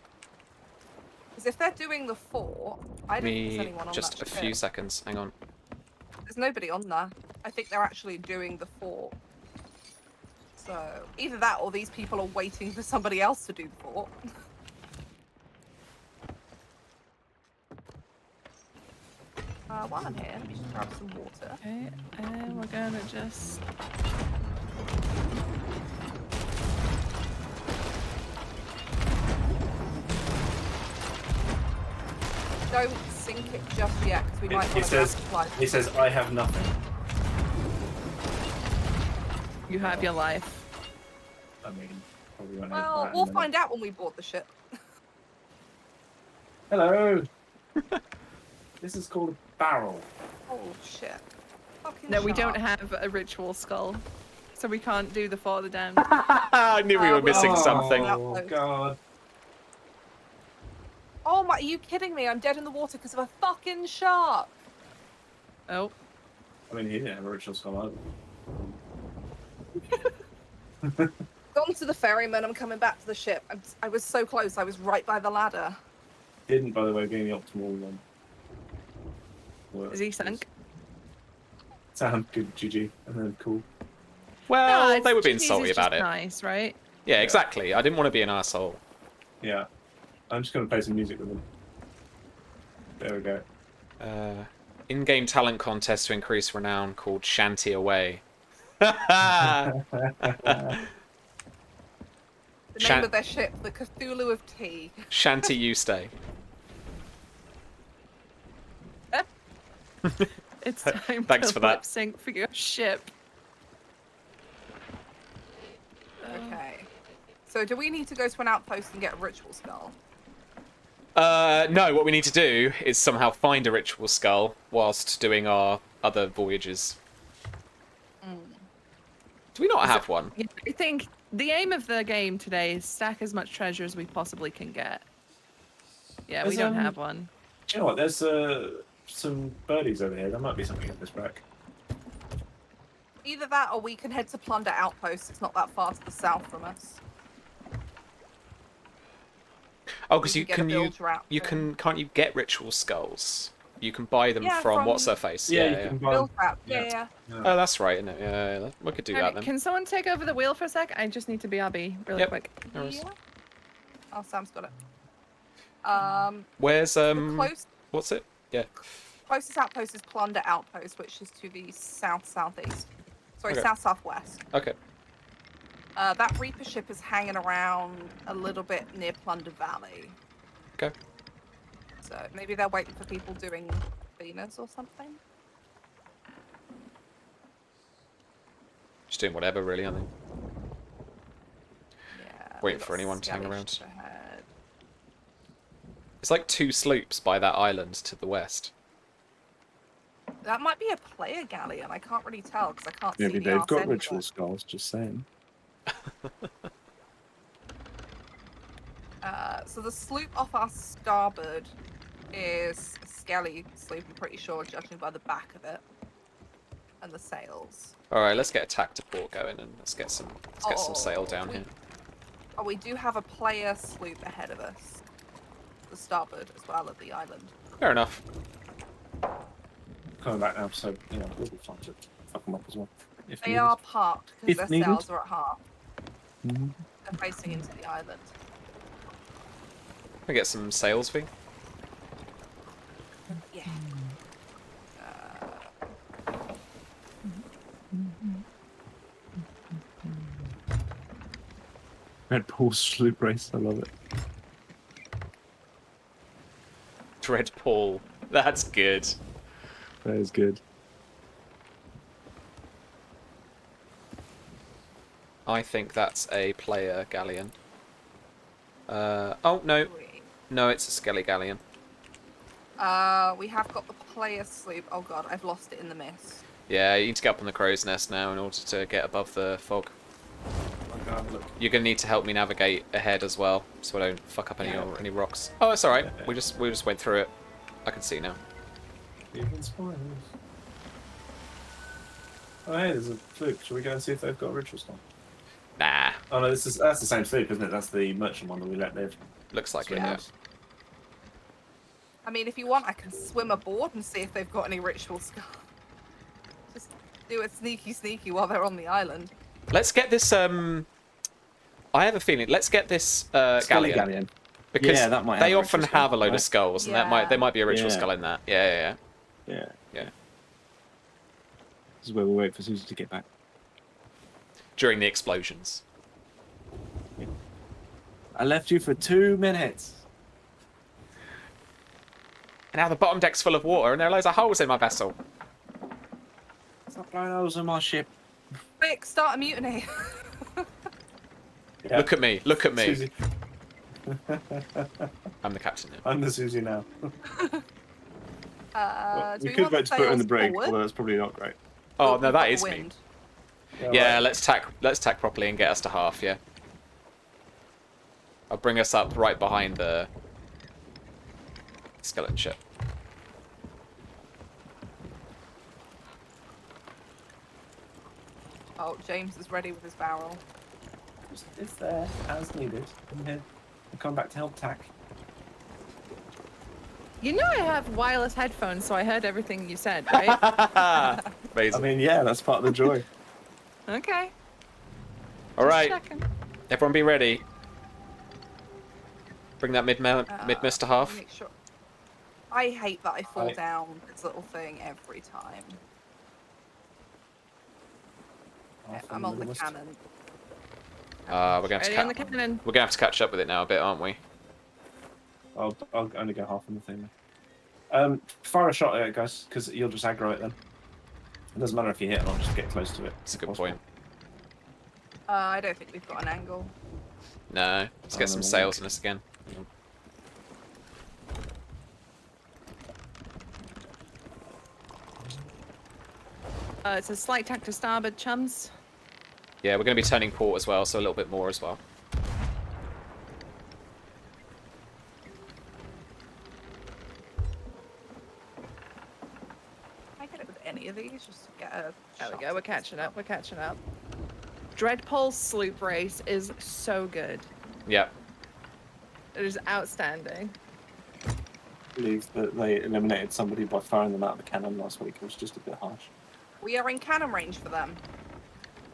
Because if they're doing the fort, I don't think there's Me anyone on just that a few ship. seconds. Hang on. There's nobody on there. I think they're actually doing the fort. So either that or these people are waiting for somebody else to do the fort. While I'm here, let me just grab some water. Okay, and we're gonna just. Don't sink it just yet, because we might It want to says, supplies. it says, I have nothing. You have your life. I mean, probably won't have Well, that we'll in a find out when we board the ship. Hello. This is called a barrel. Oh shit. Fucking No, we don't shark. have a ritual skull, so we can't do the Fort of the Damned. I knew we were missing something. Oh god. Oh my, are you kidding me? I'm dead in the water because of a fucking shark. Oh, I mean, he didn't have a ritual skull Gone to the ferryman, I'm coming back to the ship. I was so close, I was right by the ladder. Didn't, by the way, being the optimal one. work. Is he sunk? Sound good, GG, and then cool. Well, No, they were being GG's salty is about just it. Nice, right? Yeah, exactly. I didn't want to be an asshole. Yeah. I'm just going to play some music with them. There we go. In-game talent contest to increase renown called Shanty Away. The name of their ship, the Cthulhu of Tea. Shanty You Stay. It's time Thanks to for that. lip sync for your ship. Okay. So do we need to go to an outpost and get a ritual skull? No, what we need to do is somehow find a ritual skull whilst doing our other voyages. Do we not have one? Yeah, I think the aim of the game today is stack as much treasure as we possibly can get. Yeah, we don't have one. Do you know what? There's some birdies over here. There might be something in this rack. Either that or we can head to Plunder Outpost. It's not that far to the south from us. Oh, because We you can get a can builder out you there. can't you get ritual skulls? You can buy them Yeah, from from- what's her face? Yeah, Yeah, you yeah. can buy Build them. trap. Yeah. Yeah. Oh, that's right, isn't it? Yeah, we could do that Alright, then. can someone take over the wheel for a sec? I just need to BRB really Yep. quick. No worries. Yeah. Oh, Sam's got it. Where's The what's it? Yeah. closest outpost is Plunder Outpost, which is to the south-southeast. Sorry, Okay. south-southwest. Okay. That Reaper ship is hanging around a little bit near Plunder Valley. Okay. So maybe they're waiting for people doing Venus or something. Just doing whatever, really, I think. Yeah. Waiting we've for got anyone to hang Skelly around. ship ahead. It's like 2 sloops by that island to the west. That might be a player galleon. I can't really tell because I can't Maybe see the they've arse got anywhere. ritual skulls, just saying. So the sloop off our starboard is a Skelly sloop, I'm pretty sure, judging by the back of it and the sails. All right, let's get a tack to port going and let's get some sail down here. Oh, we do have a player sloop ahead of us. The starboard as well at the island. Fair enough. Coming back now, so you know we'll be fine to fuck them up as well. If They needed. are parked If because their needed. sails are at half. Mhm. They're facing into the island. Can I get some sails, V? Yeah. Red Bull sloop race, I love it. Dread Paul. That's good. That is good. I think that's a player galleon. Oh, no. No, it's a Skelly galleon. We have got the player sloop. Oh god, I've lost it in the mist. Yeah, you need to get up on the crow's nest now in order to get above the fog. Okay, have a look. You're gonna need to help me navigate ahead as well, so I don't fuck up Yeah. any rocks. Oh, it's all right. Yeah. We just went through it. I can see now. Even spoilers. Oh hey, there's a sloop. Shall we go and see if they've got a ritual skull? Nah, Oh no, that's the same sloop, isn't it? That's the merchant one that we let live. looks like it. Swim Yeah. out. I mean, if you want, I can swim aboard and see if they've got any ritual skull. Just do it sneaky while they're on the island. Let's get this. I have a feeling. Let's get this Skelly galleon because Yeah, that might they have a often ritual skull, have a load right? of skulls, and Yeah. there might be a ritual Yeah. skull in that. Yeah. Yeah. Yeah. This is where we wait for Susie to get back. During the explosions. I left you for 2 minutes. And now the bottom deck's full of water, and there are loads of holes in my vessel. Stop blowing holes in my ship. Quick, start a mutiny. Yeah. Look at me. Look at me. Susie. I'm the captain now. I'm the Susie now. Do we we could want vote to put her in the sails brig, forward? although that's probably not great. Oh We've no, got that the is me. wind. Yeah, right. let's tack properly and get us to half. Yeah. I'll bring us up right behind the skeleton ship. Oh, James is ready with his barrel. It's there, as needed. I'm here. I'll come back to help tack. You know I have wireless headphones, so I heard everything you said, right? Amazing. I mean, yeah, that's part of the joy. Okay. All Just right, checking. everyone be ready. Bring that mid-mist to half. Make sure. I hate that I fall Right. down this little thing every time. Okay, I'm on the cannon. We're gonna Ready on the cannon. we're gonna have to catch up with it now a bit, aren't we? I'll only go half on the thing. Fire a shot at it, guys, because you'll just aggro it then. It doesn't matter if you hit it or just get close to it. That's a good point. I don't think we've got an angle. No, let's get some sails in us again. It's a slight tack to starboard, chums. Yeah, we're gonna be turning port as well, so a little bit more as well. I get it with any of these, just to get a. There we shot go. We're at catching this up. We're catching up. Dreadpole's sloop race is so good. Yep. It is outstanding. I believe that they eliminated somebody by firing them out of the cannon last week. It was just a bit harsh. We are in cannon range for them.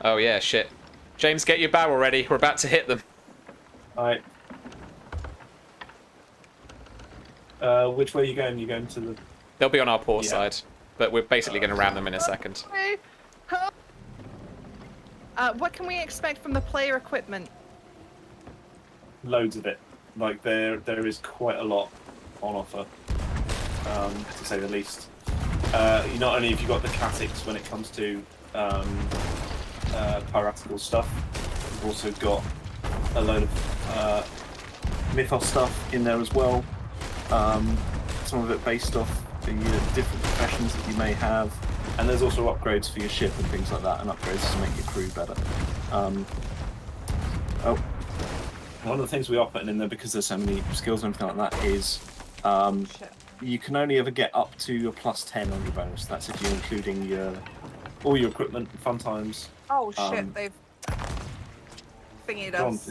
Oh yeah, shit. James, get your barrel ready. We're about to hit them. Alright. Which way are you going? You going to the... They'll be on our port Yeah. side, but we're basically going to ram them in a second. What can we expect from the player equipment? Loads of it. Like, there is quite a lot on offer, to say the least. Not only have you got the classics when it comes to piratical stuff, you've also got a load of mythos stuff in there as well. Some of it based off the different professions that you may have, and there's also upgrades for your ship and things like that, and upgrades to make your crew better. One of the things we are putting in there, because there's so many skills and everything like that, is Shit. you can only ever get up to a +10 on your bonus. That's if you're including all your equipment and fun times. Oh shit, they've thingied Go on, us.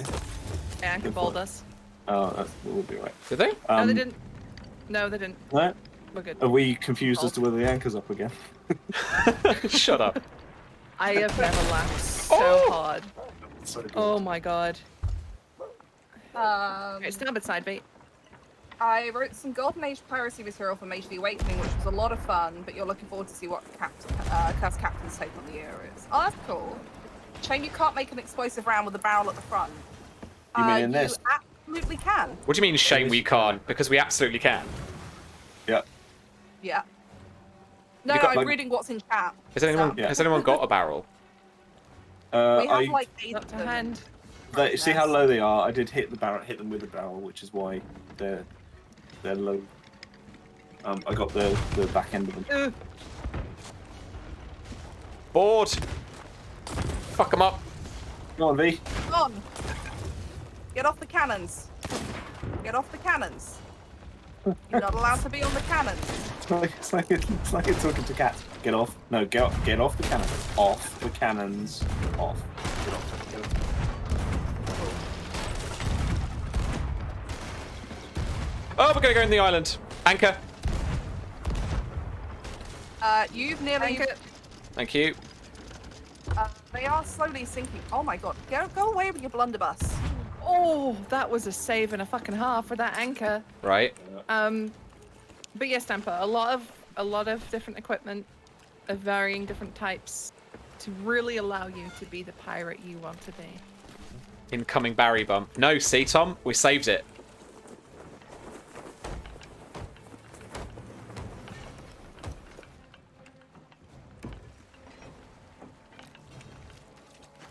Yeah, Go for bowled it. us. that will be right. Did they? No, they didn't. No, they didn't. No? We're good. Are we confused as to whether the anchor's up again? Shut up. I have never laughed so Oh! hard. So good. Oh my god. Okay, starboard side, mate. I wrote some Golden Age piracy material for Mage the Awakening, which was a lot of fun, but you're looking forward to see what Cursed Captain's take on the year is. Oh, that's cool. Shame you can't make an explosive round with a barrel at the front. You mean in this? You absolutely can. What do you mean, shame we can't? Because we absolutely can. Yeah. Yeah. No, You got, I'm like- reading what's in chat. Has anyone So, Yeah. has anyone got a barrel? we have like 8 Up of to them. hand. See how low they are? I did hit them with the barrel, which is why they're low. I got the back end of them. Ooh. Board. Fuck them up. Go on, V. Come on. Get off the cannons. Get off the cannons. You're not allowed to be on the cannons. It's like you're talking to cats. Get off. No, get off the cannon. Off the cannons. Off. Get off. Get off. Oh, we're gonna go in the island. Anchor. You've nearly. Anchor. Thank you. They are slowly sinking. Oh my god. Go away with your blunderbuss. Oh, that was a save and a fucking half for that anchor. Right. But yes, Stamper, a lot of different equipment of varying different types to really allow you to be the pirate you want to be. Incoming Barry bump. No, see, Tom, we saved it.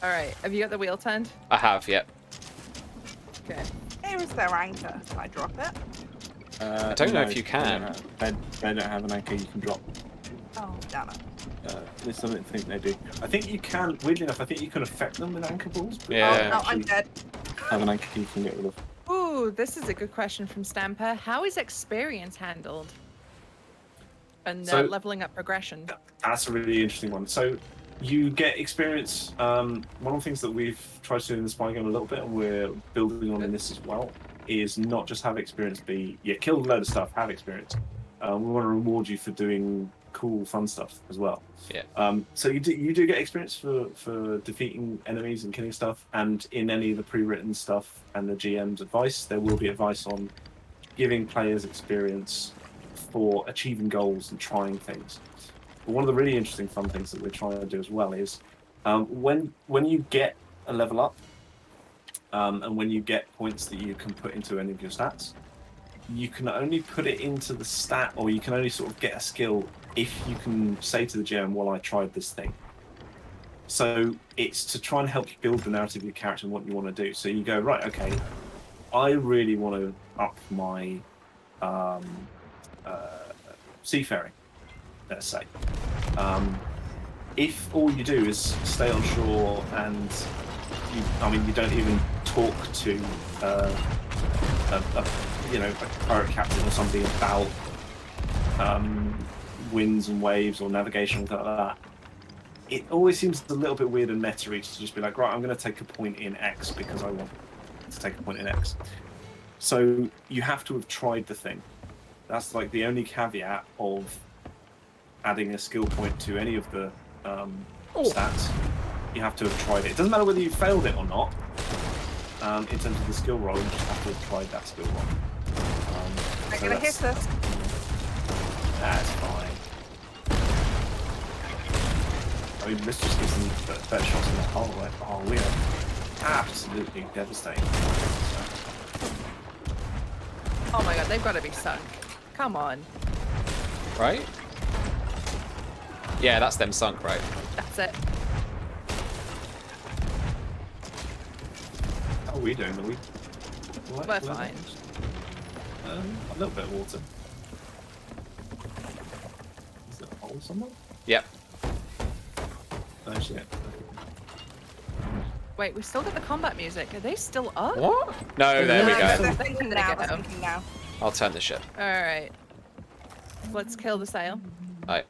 All right, have you got the wheel turned? I have, yep. Okay. Here is their anchor. Can I drop it? I don't know if you can. They don't have an anchor you can drop. Oh, damn it. At least I don't think they do. I think you can, weirdly enough, I think you can affect them with anchor balls. But Yeah. Oh, no, I'm dead. have an anchor you can get rid of. Ooh, this is a good question from Stamper. How is experience handled? And So- leveling up progression. That's a really interesting one. So you get experience. One of the things that we've tried to do in the spy game a little bit, and we're building on in this as well, is not just have experience be, killed a load of stuff, have experience. We want to reward you for doing cool, fun stuff as well. Yeah. So you do get experience for defeating enemies and killing stuff, and in any of the pre-written stuff and the GM's advice, there will be advice on giving players experience for achieving goals and trying things. But one of the really interesting fun things that we're trying to do as well is when you get a level up and when you get points that you can put into any of your stats, you can only put it into the stat, or you can only sort of get a skill if you can say to the GM, well, I tried this thing. So it's to try and help you build the narrative of your character and what you want to do. So you go, right, okay, I really want to up my seafaring, let's say. If all you do is stay on shore and you don't even talk to a pirate captain or somebody about winds and waves or navigation and like that, it always seems a little bit weird and meta-y to just be like, right, I'm going to take a point in X because I want to take a point in X. So you have to have tried the thing. That's like the only caveat of adding a skill point to any of the stats. You have to have tried it. It doesn't matter whether you failed it or not. In terms of the skill roll, you just have to have tried that skill roll. I'm gonna hit us. That's fine. I mean, this just gives them better shots in the hull. Like, oh, we are absolutely devastating. Oh my god, they've got to be sunk. Come on. Right? Yeah, that's them sunk, right? That's it. How are we doing? Are we? We're fine. A little bit of water. Is there a hole somewhere? Yep. Oh shit. Wait, we still got the combat music. Are they still up? What? No, there we They're go. thinking now. They're thinking now. I'll turn the ship. Alright. Let's kill the sail. Right.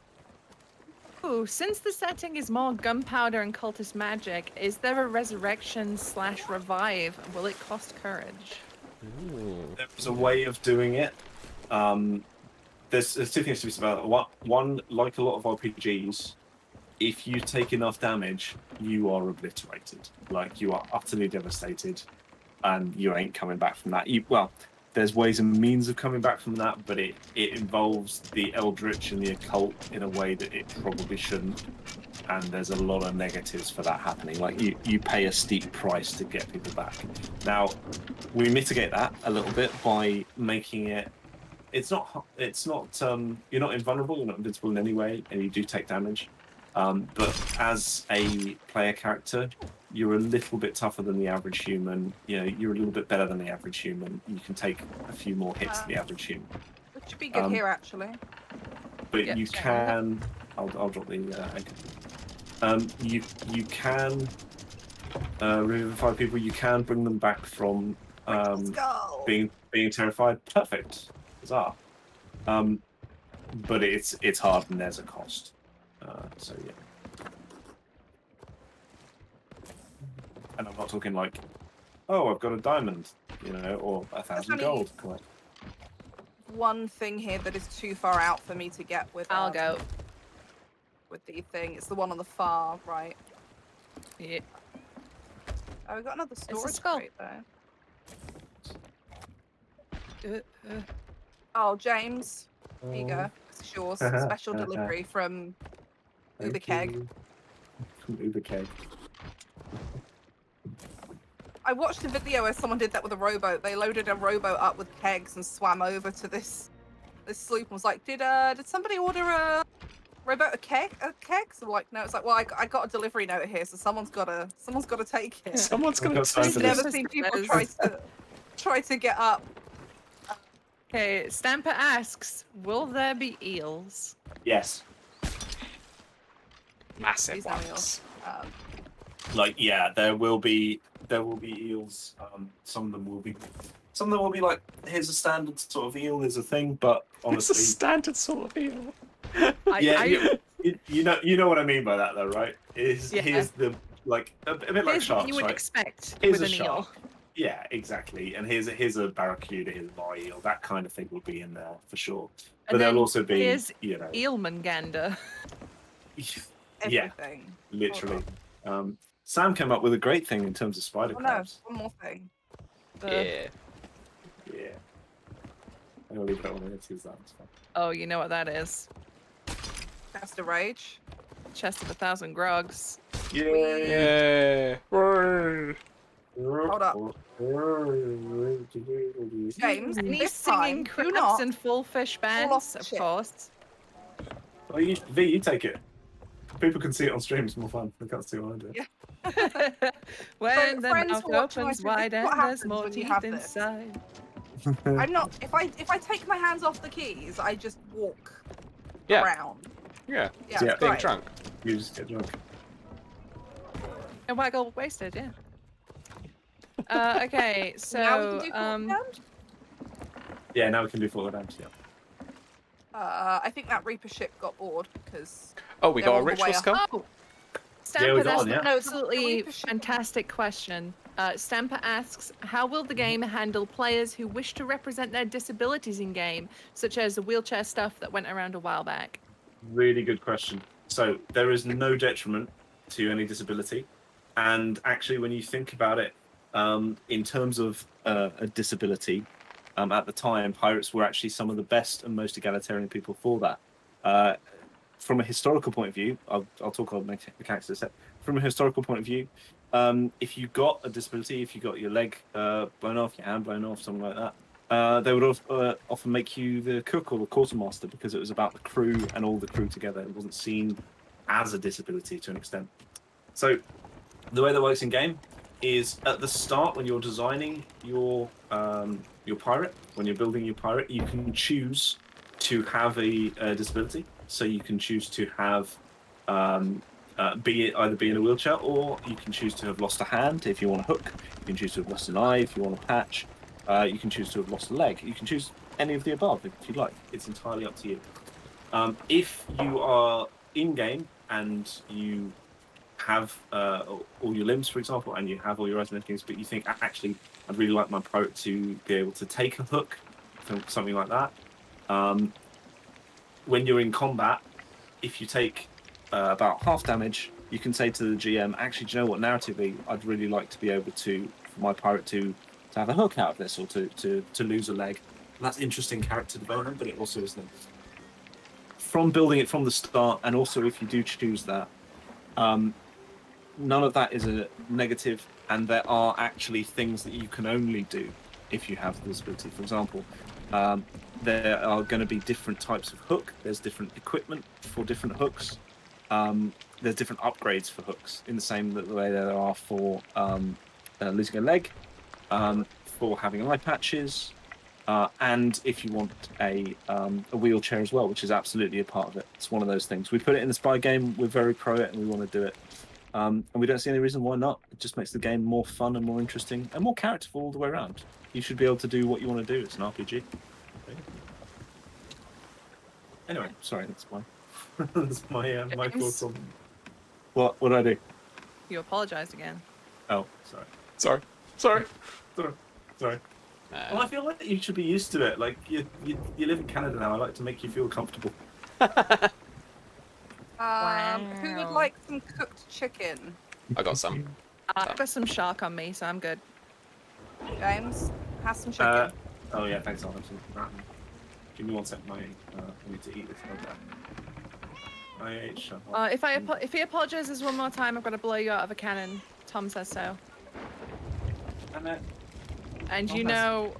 Ooh, since the setting is more gunpowder and cultist magic, is there a resurrection/revive? Will it cost courage? Ooh. There's a way of doing it. There's two things to be said about it. One, like a lot of RPGs, if you take enough damage, you are obliterated. Like, you are utterly devastated, and you ain't coming back from that. There's ways and means of coming back from that, but it involves the eldritch and the occult in a way that it probably shouldn't. And there's a lot of negatives for that happening. Like, you pay a steep price to get people back. Now, we mitigate that a little bit by making it. It's not. You're not invulnerable. You're not invincible in any way, and you do take damage. But as a player character, you're a little bit tougher than the average human. You're a little bit better than the average human. You can take a few more hits than the average human. Which should be good here, actually. But Yeah, you can. I'll drop the anchor. You can revivify people. You can bring them back from Let's go. being terrified. Perfect. Bizarre. But it's hard and there's a cost. So yeah. And I'm not talking like, oh, I've got a diamond, or 1,000 gold. Correct. One thing here that is too far out for me to get with. I'll go. With the thing, it's the one on the far right. Yeah. Oh, we got another a storage skull. crate there. Oh, James, here you go. It's yours. Special delivery from Uber Keg. From Uber Keg. I watched a video where someone did that with a rowboat. They loaded a rowboat up with kegs and swam over to this sloop and was like, "Did somebody order a rowboat a keg?" So like, no. It's like, well, I got a delivery note here, so someone's got to take it. Someone's gonna I've got time take for I've this. never seen people try to get up. Okay, Stamper asks, will there be eels? Yes. Massive These are ones. There will be eels. Some of them will be like, here's a standard sort of eel, there's a thing, but It's honestly, a standard sort of eel. you know what I mean by that though, right? Yeah. Here's the, like, a bit like Here's what sharks, you would right? expect Here's with a an eel. shark. Yeah, exactly. And here's a barracuda, here's a bar eel, that kind of thing will be in there for sure. But And there'll then also be, here's you know, Eelmangander. yeah, Everything. literally. Sam came up with a great thing in terms of spider Oh no, crabs. one more thing. Yeah. Yeah. I'm gonna leave that one in. It's that. It's fine. Oh, you know what that is? Chest of Rage. Chest of 1,000 grogs. Yeah. Hold up. James, Any this singing time, do crabs not and full fish fall off bands, the of ship. course. Oh, you take it. People can see it on stream. It's more fun. They can't see what I do. Yeah. When the friends mouth who watch my opens stream, wide this is what and there's happens more when you teeth have this. inside. I'm not. If I take my hands off the keys, I just walk Yeah. around. Yeah. Yeah, Yeah. it's Being great. drunk. You just get drunk. And waggle wasted, yeah. Okay, so Now we can do forward down? Yeah, now we can do forward damage. Yeah. I think that Reaper ship got bored because. Oh, we They're got a all the way ritual up. skull? Oh, Yeah, we Stamper, got that's one, yeah. an No, the absolutely Reaper ship- fantastic question. Stamper asks, how will the game handle players who wish to represent their disabilities in game, such as the wheelchair stuff that went around a while back? Really good question. So there is no detriment to any disability, and actually, when you think about it, in terms of a disability, at the time, pirates were actually some of the best and most egalitarian people for that. From a historical point of view, I'll talk about mechanics in a sec. From a historical point of view, if you got a disability, if you got your leg blown off, your hand blown off, something like that, they would often make you the cook or the quartermaster because it was about the crew and all the crew together. It wasn't seen as a disability to an extent. So the way that works in game is at the start when you're designing your pirate, when you're building your pirate, you can choose to have a disability. So you can choose to have either be in a wheelchair, or you can choose to have lost a hand if you want a hook. You can choose to have lost an eye if you want a patch. You can choose to have lost a leg. You can choose any of the above if you like. It's entirely up to you. If you are in game and you have all your limbs, for example, and you have all your items and things, but you think actually I'd really like my pirate to be able to take a hook, something like that. When you're in combat, if you take about half damage, you can say to the GM, actually, do you know what, narratively, I'd really like to be able to, for my pirate to have a hook out of this, or to lose a leg. And that's interesting character development, but it also isn't. From building it from the start, and also if you do choose that, none of that is a negative, and there are actually things that you can only do if you have the disability. For example, there are going to be different types of hook. There's different equipment for different hooks. There's different upgrades for hooks in the same way there are for losing a leg, for having eye patches, and if you want a wheelchair as well, which is absolutely a part of it. It's one of those things. We put it in the spy game. We're very pro it, and we want to do it. And we don't see any reason why not. It just makes the game more fun and more interesting and more characterful all the way around. You should be able to do what you want to do. It's an RPG. Anyway, sorry, that's my my thoughts on what did I do? You apologized again. Oh, sorry. Sorry. Well, I feel like you should be used to it. Like you live in Canada now. I like to make you feel comfortable. Who would like some cooked chicken? I got some. I've got some shark on me, so I'm good. James, have some chicken. Oh yeah, thanks. I'll have some. Give me 1 second. I need to eat this. I ate shut up. If he apologizes one more time, I've got to blow you out of a cannon. Tom says so. And you know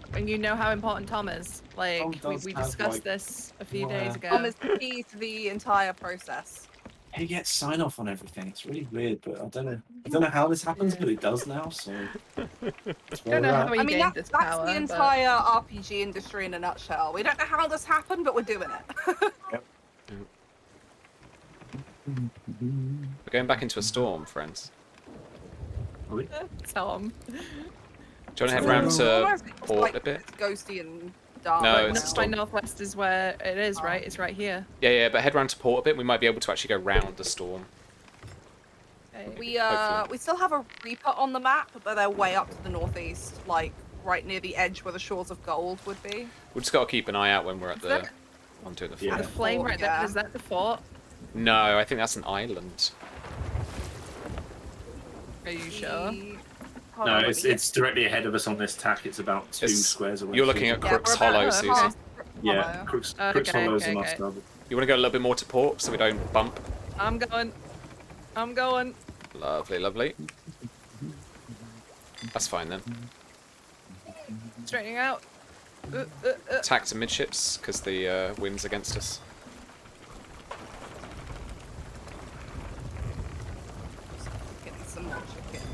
how important Tom is. Like Tom we does have, discussed like, this a few days ago. Tom is the key to the entire process. He gets sign off on everything. It's really weird, but I don't know how this happens, but it does now. So I don't know how he I mean, gained that's this power. the entire RPG industry in a nutshell. We don't know how this happened, but we're doing it. Yep. We're going back into a storm, friends. Tom. Do you want to head round to port like, a bit? It's ghosty and dark. No, right it's now. a By storm. northwest is where it is, right? It's right here. Yeah, but head round to port a bit. We might be able to actually go round the storm. right. We still have a Reaper on the map, but they're way up to the northeast, like right near the edge where the shores of gold would be. We just got to keep an eye out when we're at Is the that- on doing the Yeah. fort. The flame Fort, right yeah. there, is that the fort? No, I think that's an island. Are you sure? Hold No, on, let it's me get- it's directly ahead of us on this tack. It's about 2 It's- squares away. You're looking at Susan. Yeah, Crook's we're about Hollow, to Susie. pass Yeah, Hollow. Crooks Okay, Hollows on our okay. starboard. You want to go a little bit more to port so we don't bump? I'm going. I'm going. Lovely, lovely. That's fine then. Straightening out. Attack to midships because the wind's against us. Getting some more chicken.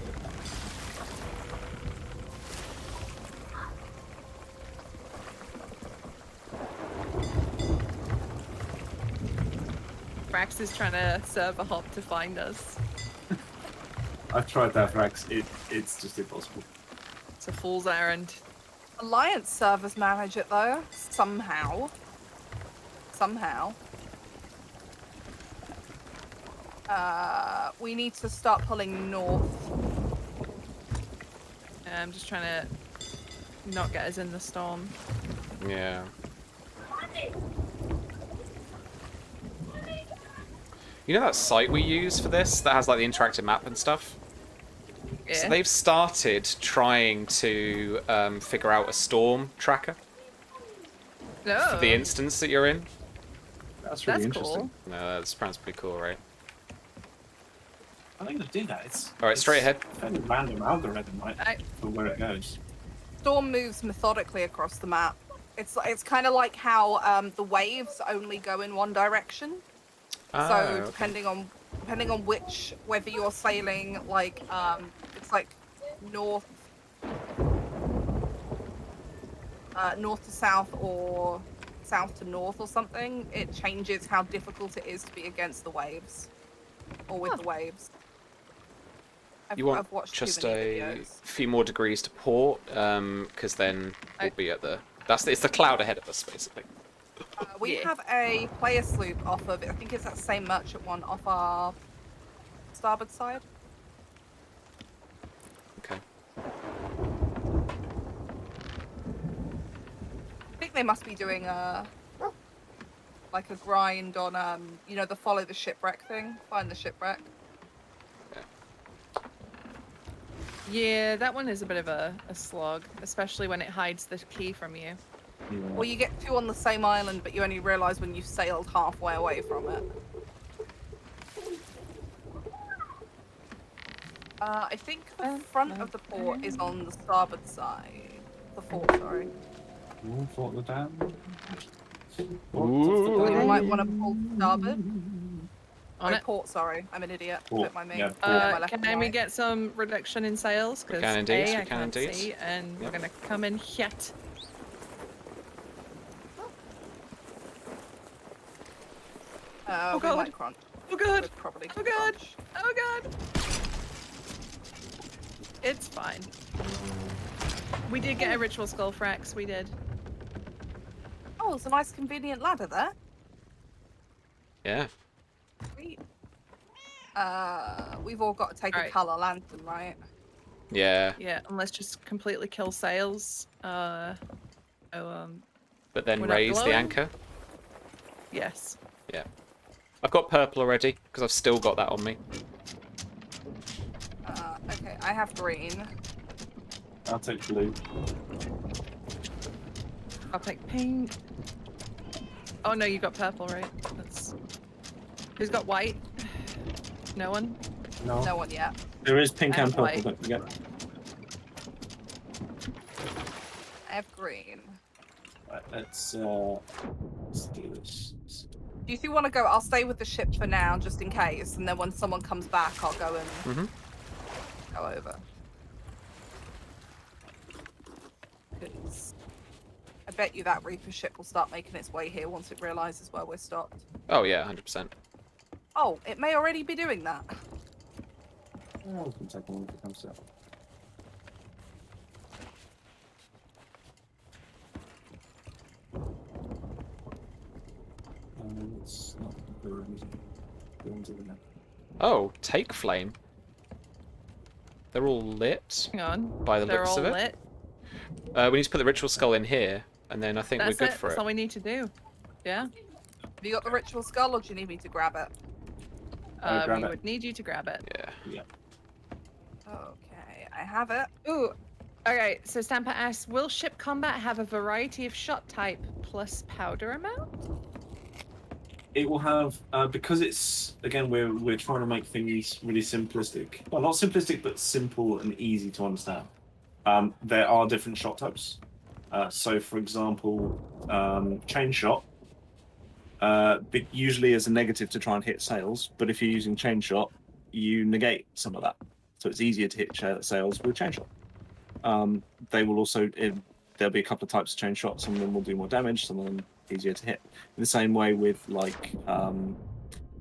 Brax is trying to serve a hop to find us. I've tried that, Rex. It's just impossible. It's a fool's errand. Alliance servers manage it though, somehow. Somehow. We need to start pulling north. I'm just trying to not get us in the storm. Yeah. You know that site we use for this that has like the interactive map and stuff? Yeah. So they've started trying to figure out a storm tracker No. for the instance that you're in. That's really That's interesting. cool. No, that sounds pretty cool, right? I think they do that. It's All right, straight ahead. a fairly random algorithm, right, I- for where it goes. Storm moves methodically across the map. It's kind of like how the waves only go in one direction. Ah, So okay. depending on which, whether you're sailing like it's like north north to south or south to north or something, it changes how difficult it is to be against the waves or with Huh. the waves. You want I've watched just too many a videos. few more degrees to port, because then we'll be at the. It's the cloud ahead of us, basically. We Yeah. have a player sloop off of it. I think it's that same merchant one off our starboard side. Okay. I think they must be doing like a grind on you know, the follow the shipwreck thing. Find the shipwreck. Yeah, that one is a bit of a slog, especially when it hides the key from you. Or you get two on the same island, but you only realise when you've sailed halfway away from it. I think the front of the port is on the starboard side. The fort, sorry. Ooh, fort the dam. Ooh. You might want to pull starboard. On Oh, it. port, sorry. I'm an idiot. Port, Don't mind me. yeah, My left Can and we right. get some reduction in sails? We Because can indeed, we I can can't indeed. see, and Yep. we're gonna come in yet. Oh, We God. might crunch. Oh god! We'd probably Oh god! crunch. Oh god! It's fine. We did get a ritual skull frax. We did. Oh, there's a nice convenient ladder there. Yeah. Sweet. We've all got to take a Alright. colour lantern, right? Yeah. Yeah, and let's just completely kill sails. But then We're not raise the glowing? anchor. Yes. Yeah. I've got purple already because I've still got that on me. Okay, I have green. I'll take blue. I'll take pink. Oh no, you got purple, right? That's. Who's got white? No one. No. No one yet. There is pink I and have purple, white. don't forget. I have green. Right, let's do this. Do you want to go? I'll stay with the ship for now, just in case, and then when someone comes back, I'll go and Mm-hmm. go over. 'Cause I bet you that Reaper ship will start making its way here once it realizes where we're stopped. Oh yeah, 100%. Oh, it may already be doing that. Oh, we can take one if it comes out. It's not the reason. Go into the net. Oh, take flame. They're all lit Hang on. by the They're looks all of it. lit. We need to put the ritual skull in here, and then I think That's we're good it. for That's it. all we need to do. Yeah. Have you got the ritual skull, or do you need me to grab it? Grab We it. would need you to grab it. Yeah. Yeah. Okay, I have it. Ooh. Alright, so Stamper asks, will ship combat have a variety of shot type plus powder amount? It will have because it's again we're trying to make things really simplistic. Well, not simplistic, but simple and easy to understand. There are different shot types. So, for example, chain shot usually is a negative to try and hit sails, but if you're using chain shot, you negate some of that. So it's easier to hit sails with chain shot. They will also there'll be a couple of types of chain shot. Some of them will do more damage. Some of them easier to hit. In the same way with like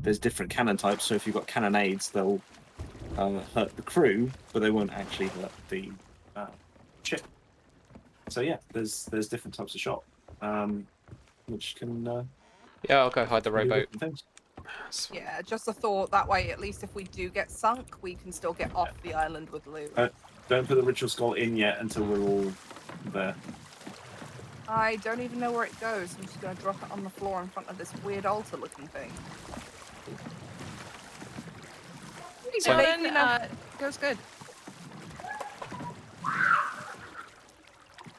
there's different cannon types. So if you've got cannonades, they'll hurt the crew, but they won't actually hurt the ship. So yeah, there's different types of shot, which can Yeah, I'll go hide the do rowboat. different things. Yeah, just a thought. That way, at least if we do get sunk, we can still get off the island with loot. Don't put the ritual skull in yet until we're all there. I don't even know where it goes. I'm just going to drop it on the floor in front of this weird altar-looking thing. So they then, can, goes good.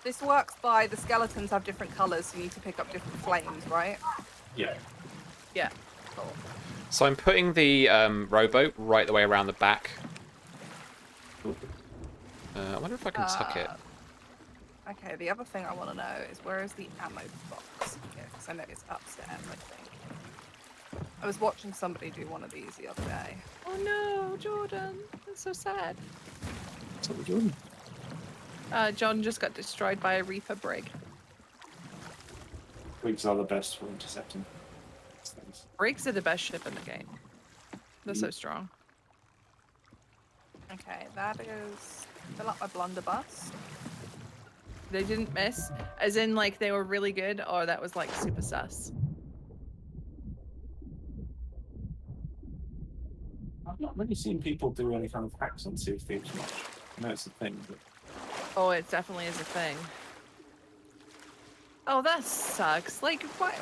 This works by the skeletons have different colours, so you need to pick up different flames, right? Yeah. Yeah. Cool. So I'm putting the rowboat right the way around the back. I wonder if I can tuck it. Okay, the other thing I want to know is where is the ammo box? Because I know it's upstairs, I think. I was watching somebody do one of these the other day. Oh no, Jordan. That's so sad. That's what we're doing. John just got destroyed by a Reaper brig. Wigs are the best for intercepting things. Brigs are the best ship in the game. They're so strong. Okay, that is... Fill up my blunderbuss. They didn't miss, as in like they were really good, or that was like super sus. I've not really seen people do any kind of hacks on Sea of Thieves much. I know it's a thing, but Oh, it definitely is a thing. Oh, that sucks. Like, why?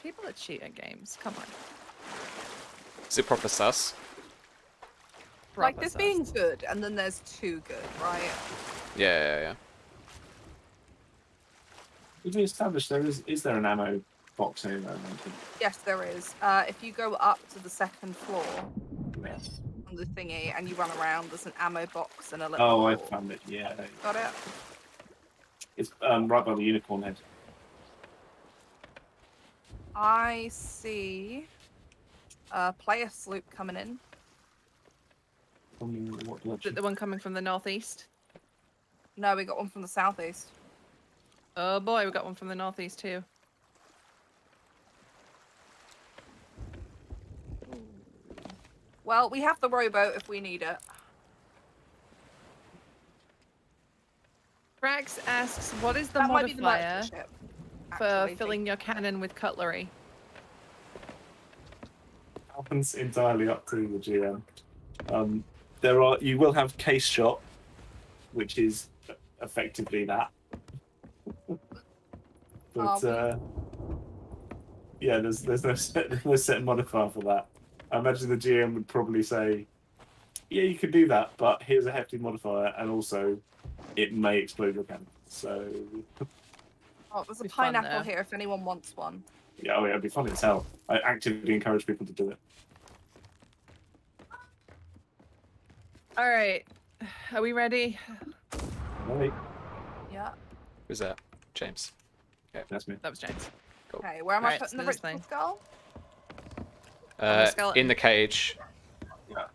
People that cheat at games, come on. Is it proper sus? Like, Proper there's sus. being good, and then there's too good, right? Yeah. did we establish is there an ammo box anywhere? Yes, there is. If you go up to the second floor Yeah. on the thingy and you run around, there's an ammo box and a little... Oh, I found it. Yeah. Got it? It's right by the unicorn head. I see a player sloop coming in. What Is direction? it the one coming from the northeast? No, we got one from the southeast. Oh boy, we got one from the northeast too. Well, we have the rowboat if we need it. Brax asks, what is the That might be the modifier merchant ship. for actually. filling your cannon with cutlery? Happens entirely up to the GM. You will have case shot, which is effectively that. But yeah, there's no set modifier for that. I imagine the GM would probably say, yeah, you could do that, but here's a hefty modifier, and also it may explode your cannon. So Oh, there's a Be fun, pineapple though. here if anyone wants one. yeah, it'd be fun as hell. I actively encourage people to do it. All right, are we ready? Right, Yeah. Who's that? James. that's me. That was James. Okay, where am I Right, putting so the this ritual thing. skull? the skeleton. In the cage. Yeah.